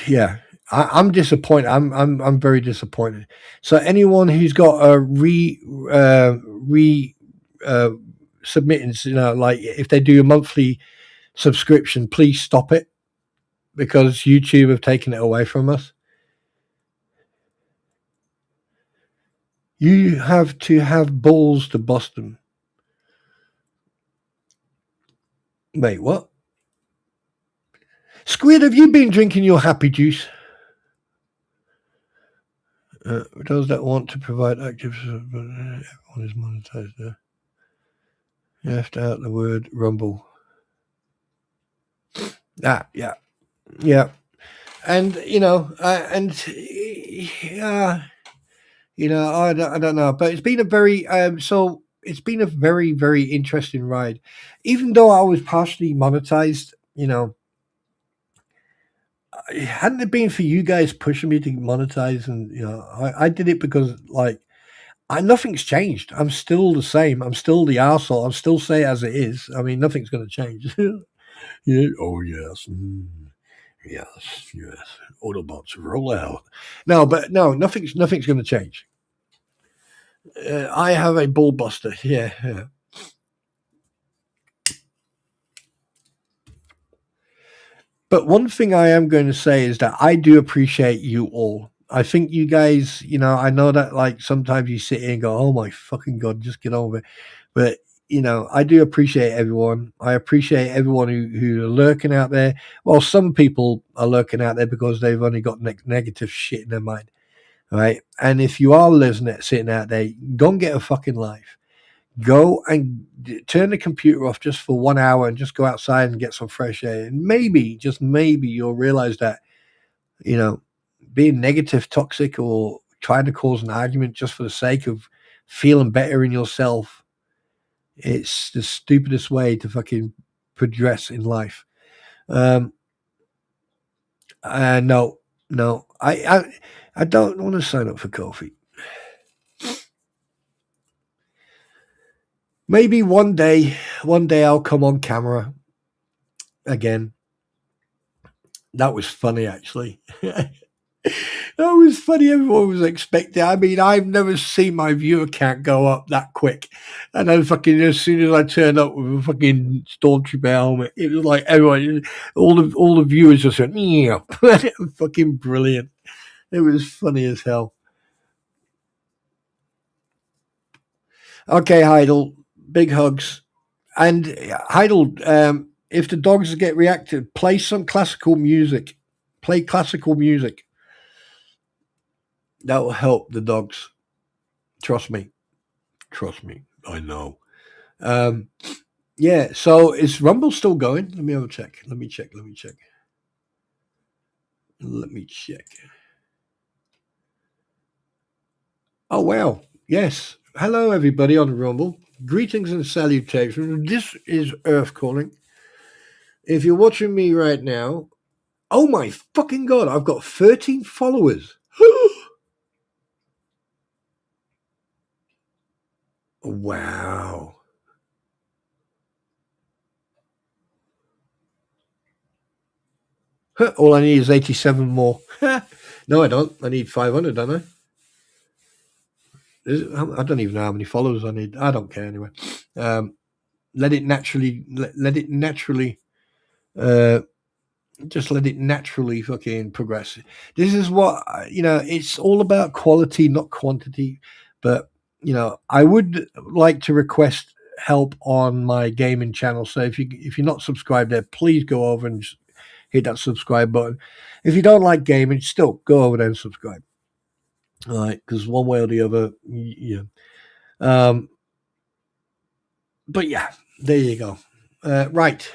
yeah, I'm disappointed. I'm very disappointed. So anyone who's got a submittance, like if they do a monthly subscription, please stop it, because YouTube have taken it away from us. You have to have balls to bust them. Wait, what? Squid, have you been drinking your happy juice? Those that want to provide active, everyone is monetized there. You have to out the word Rumble. Yeah. And I don't know, but it's been a very it's been a very, very interesting ride. Even though I was partially monetized, hadn't it been for you guys pushing me to monetize, and I did it because nothing's changed. I'm still the same. I'm still the arsehole. I'm still say as it is. I mean, nothing's going to change. Yeah. Oh yes. Yes. Autobots roll out. No, nothing's going to change. I have a ball buster. Yeah. But one thing I am going to say is that I do appreciate you all. I think you guys, I know that sometimes you sit here and go, oh my fucking God, just get on with it. But, I do appreciate everyone. I appreciate everyone who are lurking out there. Well, some people are lurking out there because they've only got negative shit in their mind. Right. And if you are sitting out there, go and get a fucking life. Go and turn the computer off just for 1 hour and just go outside and get some fresh air. And maybe, just maybe, you'll realize that, being negative, toxic, or trying to cause an argument just for the sake of feeling better in yourself, it's the stupidest way to fucking progress in life. No, I don't want to sign up for coffee. Maybe one day I'll come on camera again. That was funny, actually. That was funny. Everyone was expecting. I mean, I've never seen my viewer count go up that quick. And then fucking as soon as I turned up with a fucking SpawnTrooper helmet, it was like everyone, all the viewers just went, yeah. Fucking brilliant. It was funny as hell. Okay, Heidel, big hugs. And Heidel, if the dogs get reactive, play some classical music. Play classical music. That will help the dogs. Trust me. I know. Yeah, so is Rumble still going? Let me have a check. Let me check. Oh, wow. Yes. Hello, everybody on Rumble. Greetings and salutations. This is Earth Calling. If you're watching me right now, oh my fucking God, I've got 13 followers. Wow. All I need is 87 more. No, I don't. I need 500, don't I? I don't even know how many followers I need. I don't care anyway. Let it naturally. Let it naturally. Just let it naturally fucking progress. This is what it's all about quality, not quantity. But I would like to request help on my gaming channel. So if you're not subscribed there, please go over and just hit that subscribe button. If you don't like gaming, still go over there and subscribe. All right, because one way or the other, yeah. But yeah, there you go. Right.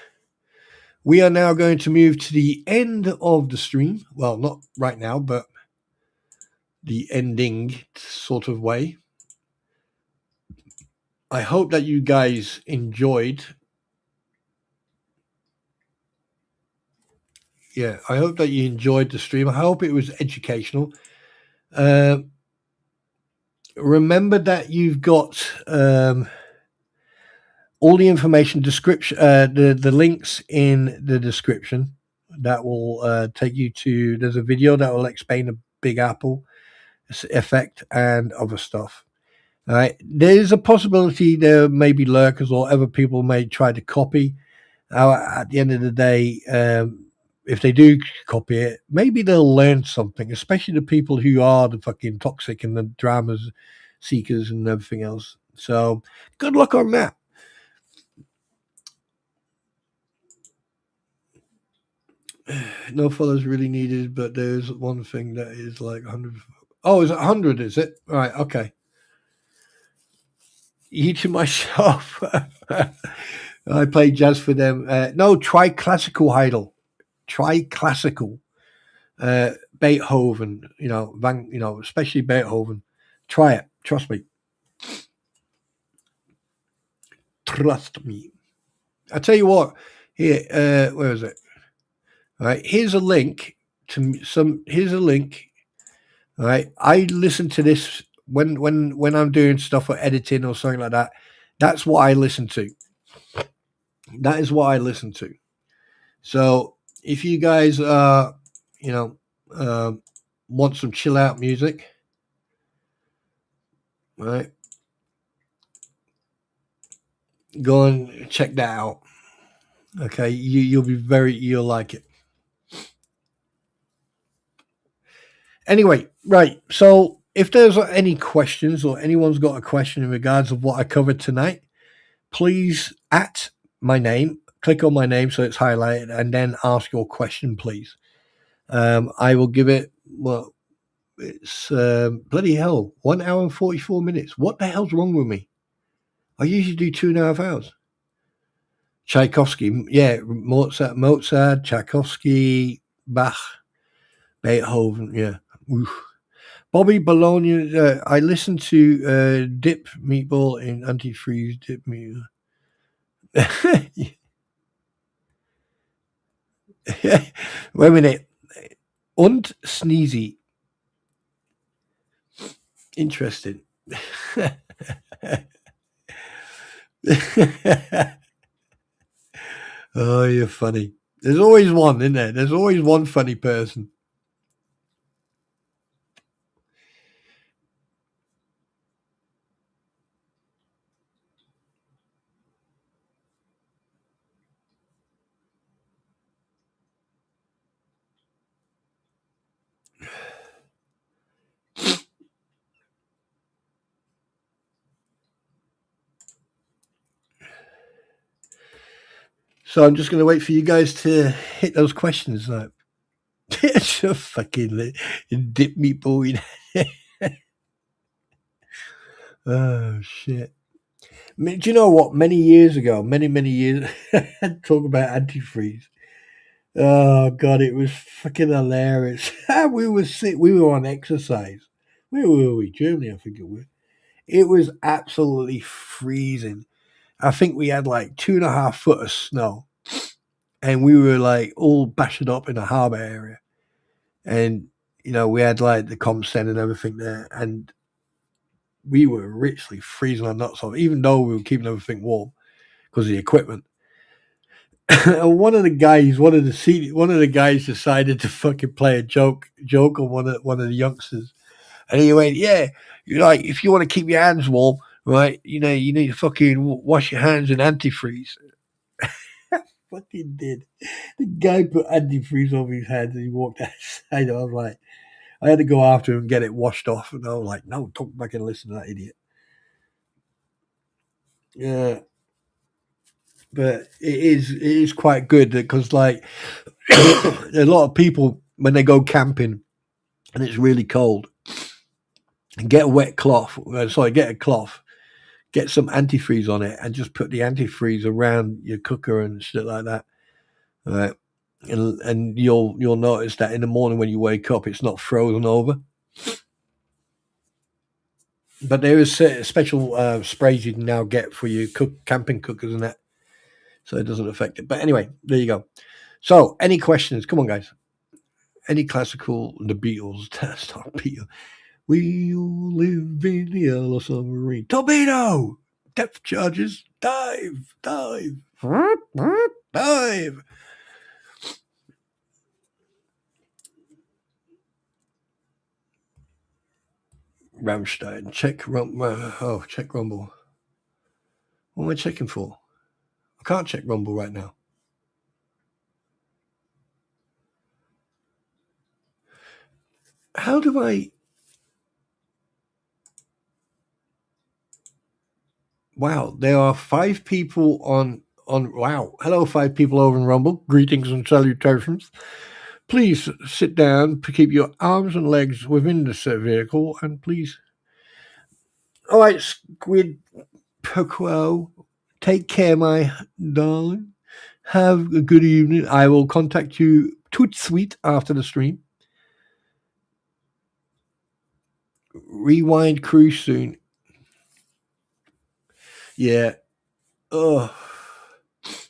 We are now going to move to the end of the stream. Well, not right now, but the ending sort of way. I hope that you guys enjoyed. Yeah, I hope that you enjoyed the stream. I hope it was educational. Remember that you've got all the information description, the links in the description that will take you to. There's a video that will explain the Big Apple effect and other stuff. All right, there's a possibility there may be lurkers or other people may try to copy. At the end of the day, if they do copy it, maybe they'll learn something, especially the people who are the fucking toxic and the dramas seekers and everything else. So good luck on that. No follows really needed, but there's one thing that is like 100. Oh, is it 100? Is it? Right. Okay. Each of myself. I play jazz for them. No, try classical Heidel. Try classical. Beethoven. Especially Beethoven. Try it. Trust me. Trust me. I tell you what. Here. Where is it? All right. Here's a link to some. Here's a link. All right. I listen to this when I'm doing stuff or editing or something like that. That's what I listen to. That is what I listen to. So if you guys want some chill out music, right? Go and check that out. Okay, you'll like it. Anyway, right. So if there's any questions or anyone's got a question in regards of what I covered tonight, please at my name, click on my name so it's highlighted, and then ask your question, please. I will give it. Well, it's bloody hell, 1 hour and 44 minutes. What the hell's wrong with me? I usually do 2.5 hours. Tchaikovsky, yeah, Mozart, Tchaikovsky, Bach, Beethoven, yeah. Oof. Bobby Bologna, I listened to Dip Meatball in Antifreeze, Dip Meatball. Wait a minute. Und sneezy. Interesting. Oh, you're funny. There's always one, isn't there? There's always one funny person. So I'm just going to wait for you guys to hit those questions. Like, it's a fucking dip meatball. Oh, shit. I mean, do you know what? Many years ago, many years, talk about antifreeze. Oh, God, it was fucking hilarious. We were sick. We were on exercise. Where were we? Germany, I think it was. It was absolutely freezing. I think we had like 2.5 foot of snow. And we were like all bashed up in the harbour area. And, we had like the comp center and everything there. And we were richly freezing our nuts off, even though we were keeping everything warm because of the equipment. And one of the guys decided to fucking play a joke on one of the youngsters. And he went, yeah, you're like, if you want to keep your hands warm, right, you need to fucking wash your hands in antifreeze. Fucking did. The guy put antifreeze over his hands and he walked outside. I was like, I had to go after him and get it washed off. And I was like, no, don't back and listen to that idiot. Yeah. But it is quite good because, like, a lot of people, when they go camping and it's really cold, get a wet cloth. Get a cloth, get some antifreeze on it, and just put the antifreeze around your cooker and shit like that. All right. And you'll notice that in the morning when you wake up, it's not frozen over. But there is special sprays you can now get for your camping cookers and that, so it doesn't affect it. But anyway, there you go. So, any questions? Come on, guys. Any classical, the Beatles, start Beatles. We live in the yellow submarine. Torpedo! Depth charges. Dive. Dive. Dive. Rammstein. Check Rumble. What am I checking for? I can't check Rumble right now. How do I... Wow, there are 5 people on wow. Hello, 5 people over in Rumble. Greetings and salutations. Please sit down to keep your arms and legs within the vehicle, and please. All right, Squid Perquo, take care, my darling. Have a good evening. I will contact you toot sweet after the stream. Rewind cruise soon. Yeah. Oh.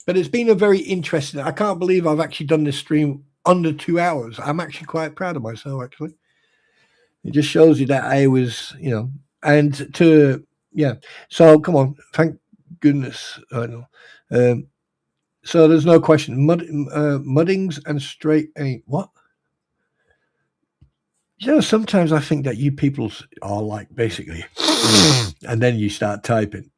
But it's been a very interesting. I can't believe I've actually done this stream under 2 hours. I'm actually quite proud of myself, actually. It just shows you that I was, and yeah. So come on, thank goodness. I know. So there's no question. Muddings and straight ain't what? Sometimes I think that you people are like basically, and then you start typing,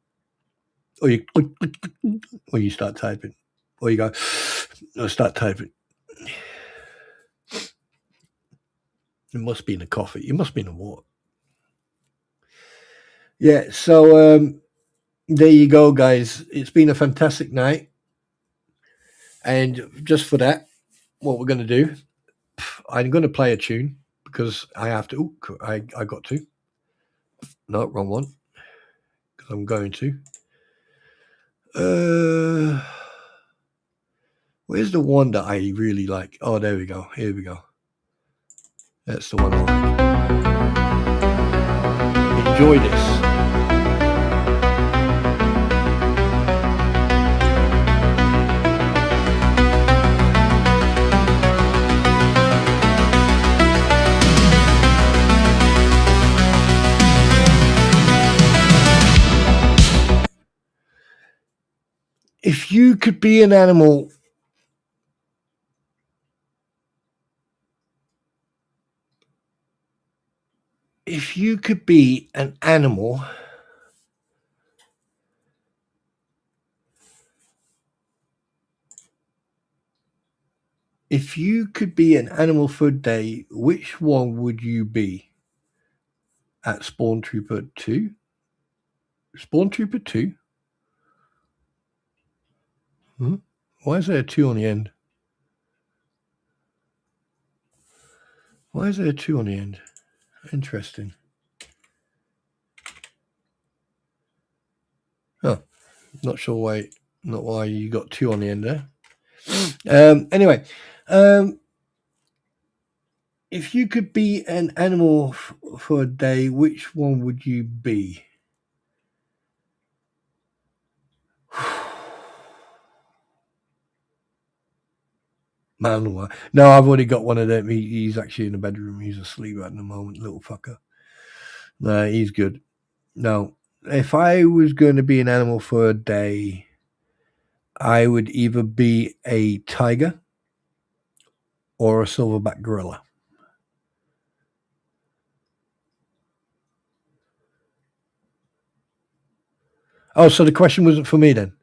or you start typing, or you go, no, start typing. It must be in the coffee. It must be in the water. Yeah. So there you go, guys. It's been a fantastic night, and just for that, what we're going to do, I'm going to play a tune because I have to. I got to. No, wrong one. Because I'm going to. Where's the one that I really like? Oh, there we go. Here we go. That's the one I like. Enjoy this. If you could be an animal, if you could be an animal, if you could be an animal for a day, which one would you be? At SpawnTrooper 2? SpawnTrooper 2? Why is there a 2 on the end? Why is there a 2 on the end? Interesting. Oh, not sure why. Not why you got 2 on the end there. Anyway, if you could be an animal for a day, which one would you be? Man, no, I've already got one of them. He's actually in the bedroom. He's asleep at the moment, little fucker. No, he's good. No, if I was going to be an animal for a day, I would either be a tiger or a silverback gorilla. Oh, so the question wasn't for me then?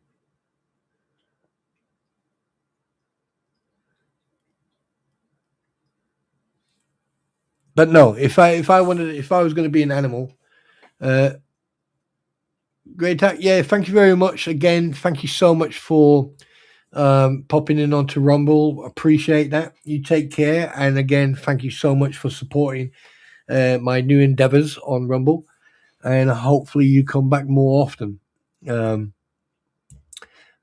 But no, if I was going to be an animal, great attack. Yeah, thank you very much again. Thank you so much for popping in onto Rumble. Appreciate that. You take care, and again, thank you so much for supporting my new endeavors on Rumble, and hopefully you come back more often. But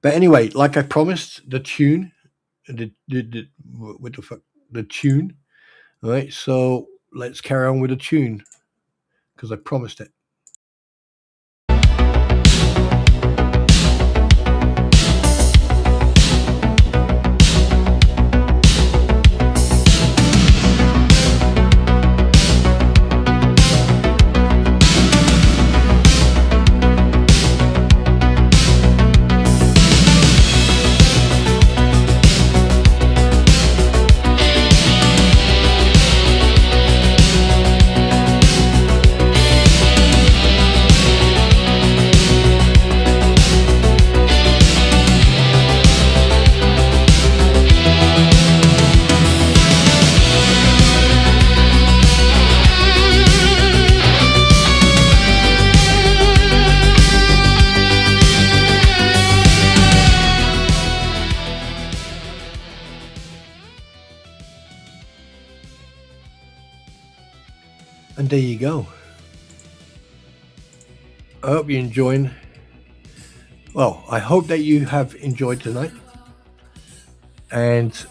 anyway, like I promised, the tune, what the fuck, the tune. All right, so let's carry on with the tune because I promised it. And there you go. I hope you're enjoying. Well, I hope that you have enjoyed tonight. And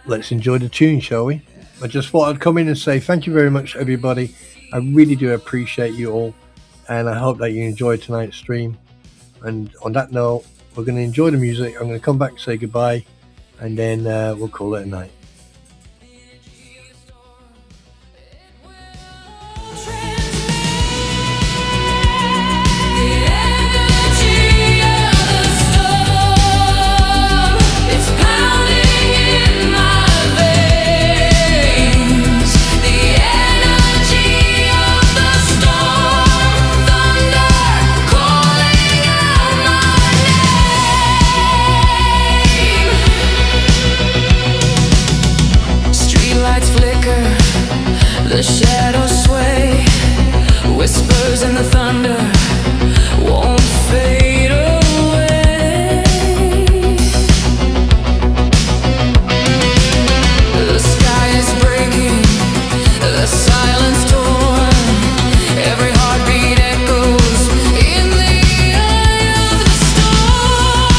let's enjoy the tune, shall we? I just thought I'd come in and say thank you very much, everybody. I really do appreciate you all. And I hope that you enjoyed tonight's stream. And on that note, we're going to enjoy the music. I'm going to come back and say goodbye. And then we'll call it a night. The shadows sway, whispers in the thunder won't fade away. The sky is breaking, the silence torn, every heartbeat echoes in the eye of the storm.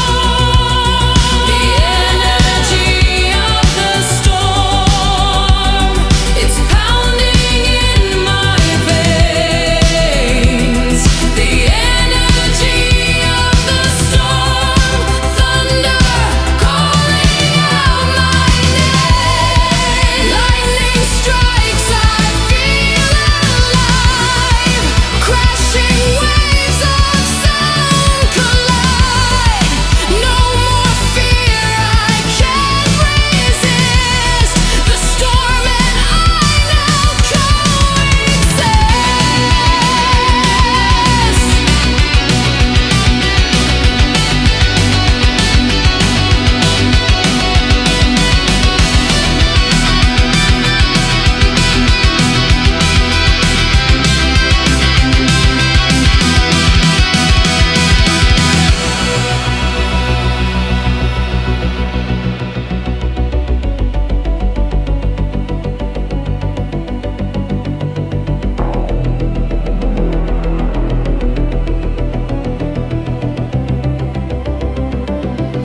The energy of the storm, it's pounding in my veins. The energy of the storm, thunder calling out my name. Lightning strikes, I feel alive. Crashing waves of sound collide. No more fear, I can't resist. The storm and I now coexist.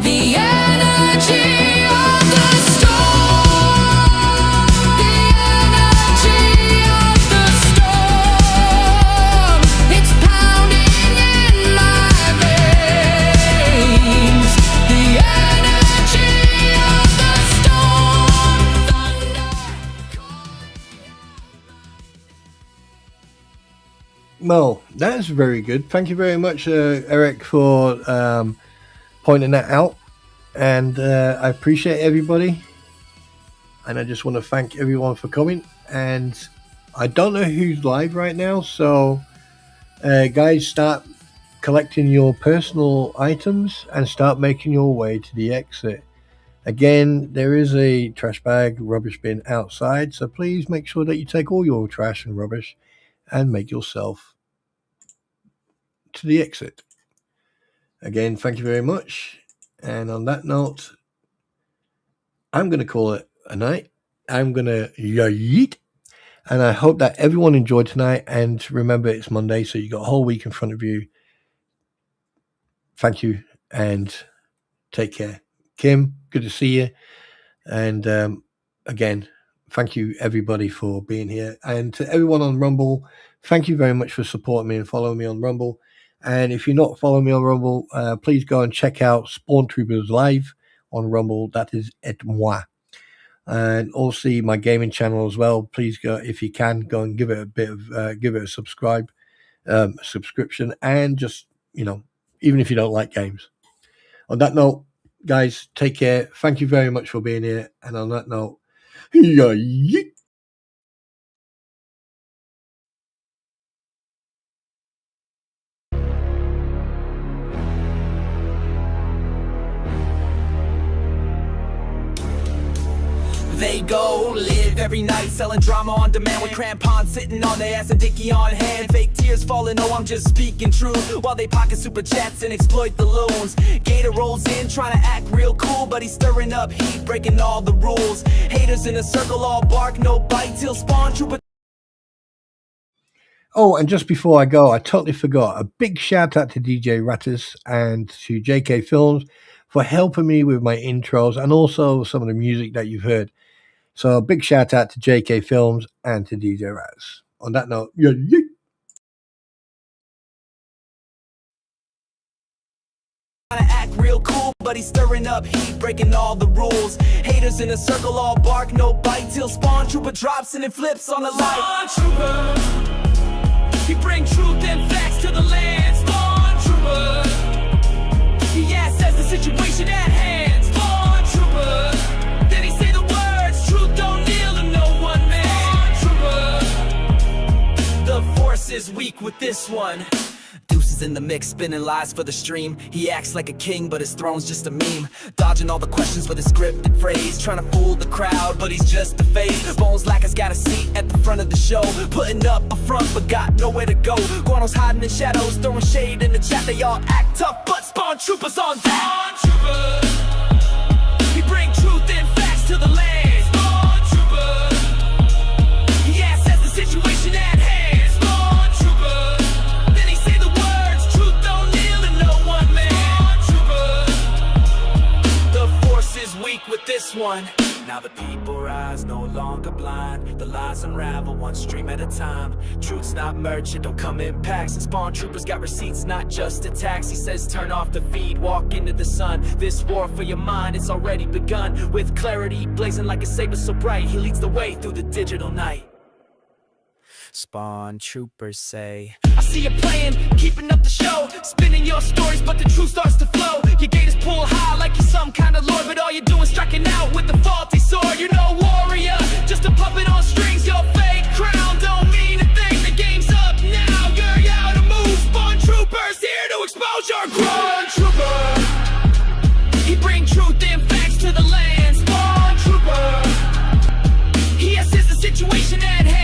The energy of the storm, the energy of the storm, it's pounding in my veins. The energy of the storm, thunder. Well, that's very good. Thank you very much, Eric, for pointing that out. And I appreciate everybody. And I just want to thank everyone for coming. And I don't know who's live right now. So, guys, start collecting your personal items and start making your way to the exit. Again, there is a trash bag, rubbish bin outside, so please make sure that you take all your trash and rubbish and make yourself to the exit. Again, thank you very much. And on that note, I'm going to call it a night. I'm going to yeet. And I hope that everyone enjoyed tonight. And remember, it's Monday, so you got a whole week in front of you. Thank you and take care. Kim, good to see you. And again, thank you everybody for being here. And to everyone on Rumble, thank you very much for supporting me and following me on Rumble. And if you're not following me on Rumble, please go and check out SpawnTroopers live on Rumble. That is et moi. And also my gaming channel as well. Please go, if you can, go and give it a bit of give it a subscription, and just, you know, even if you don't like games. On that note, guys, take care. Thank you very much for being here. And on that note, yeet. They go live every night selling drama on demand with crampons sitting on their ass and dicky on hand. Fake tears falling, oh I'm just speaking truth, while they pocket super chats and exploit the loons. Gator rolls in trying to act real cool, but he's stirring up heat, breaking all the rules. Haters in a circle, all bark, no bite, till SpawnTrooper. Oh, and just before I go, I totally forgot. A big shout out to DJ Rattus and to JK Films for helping me with my intros and also some of the music that you've heard. So a big shout out to JK Films and to DJ Rattus. On that note, yeet. Act real cool, but he's stirring up heat, breaking all the rules. Haters in a circle, all bark, no bite, till SpawnTrooper drops and it flips on the light. SpawnTrooper, he bring truth and facts to the land. SpawnTrooper, he assesses the situation at hand. SpawnTrooper, then he say the words, truth don't kneel to no one man. SpawnTrooper, the force is weak with this one. Deuces in the mix, spinning lies for the stream. He acts like a king, but his throne's just a meme. Dodging all the questions with a scripted phrase, trying to fool the crowd, but he's just a face. Bones Lacker's got a seat at the front of the show, putting up a front, but got nowhere to go. Guano's hiding in shadows, throwing shade in the chat. They all act tough, but SpawnTrooper's on that. SpawnTrooper, he bring truth and facts to the land. SpawnTrooper, he assesses the situation at hand. With this one, now the people rise, no longer blind. The lies unravel one stream at a time. Truth's not merch, it don't come in packs. And SpawnTroopers got receipts, not just attacks. He says turn off the feed, walk into the sun. This war for your mind is already begun. With clarity blazing like a saber so bright, he leads the way through the digital night. SpawnTroopers say, I see you playing, keeping up the show, spinning your stories, but the truth starts to flow. Your gators pull high like you're some kind of lord, but all you're doing is striking out with the faulty sword. You're no warrior, just a puppet on strings. Your fake crown don't mean a thing. The game's up now, you're out of move. SpawnTroopers here to expose your grown. SpawnTrooper, he bring truth and facts to the land. SpawnTrooper, he assesses the situation at hand.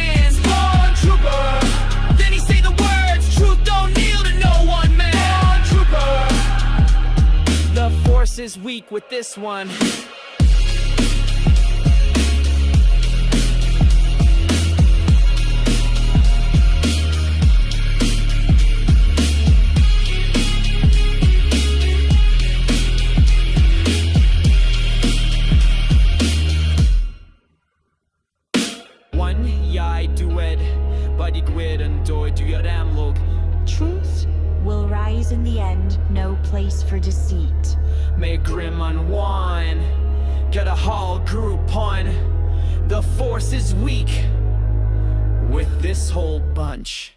Then he say the words, truth don't kneel to no one man. SpawnTrooper, the force is weak with this one. Truth will rise in the end, no place for deceit. May grim unwind, get a whole group on. The force is weak with this whole bunch.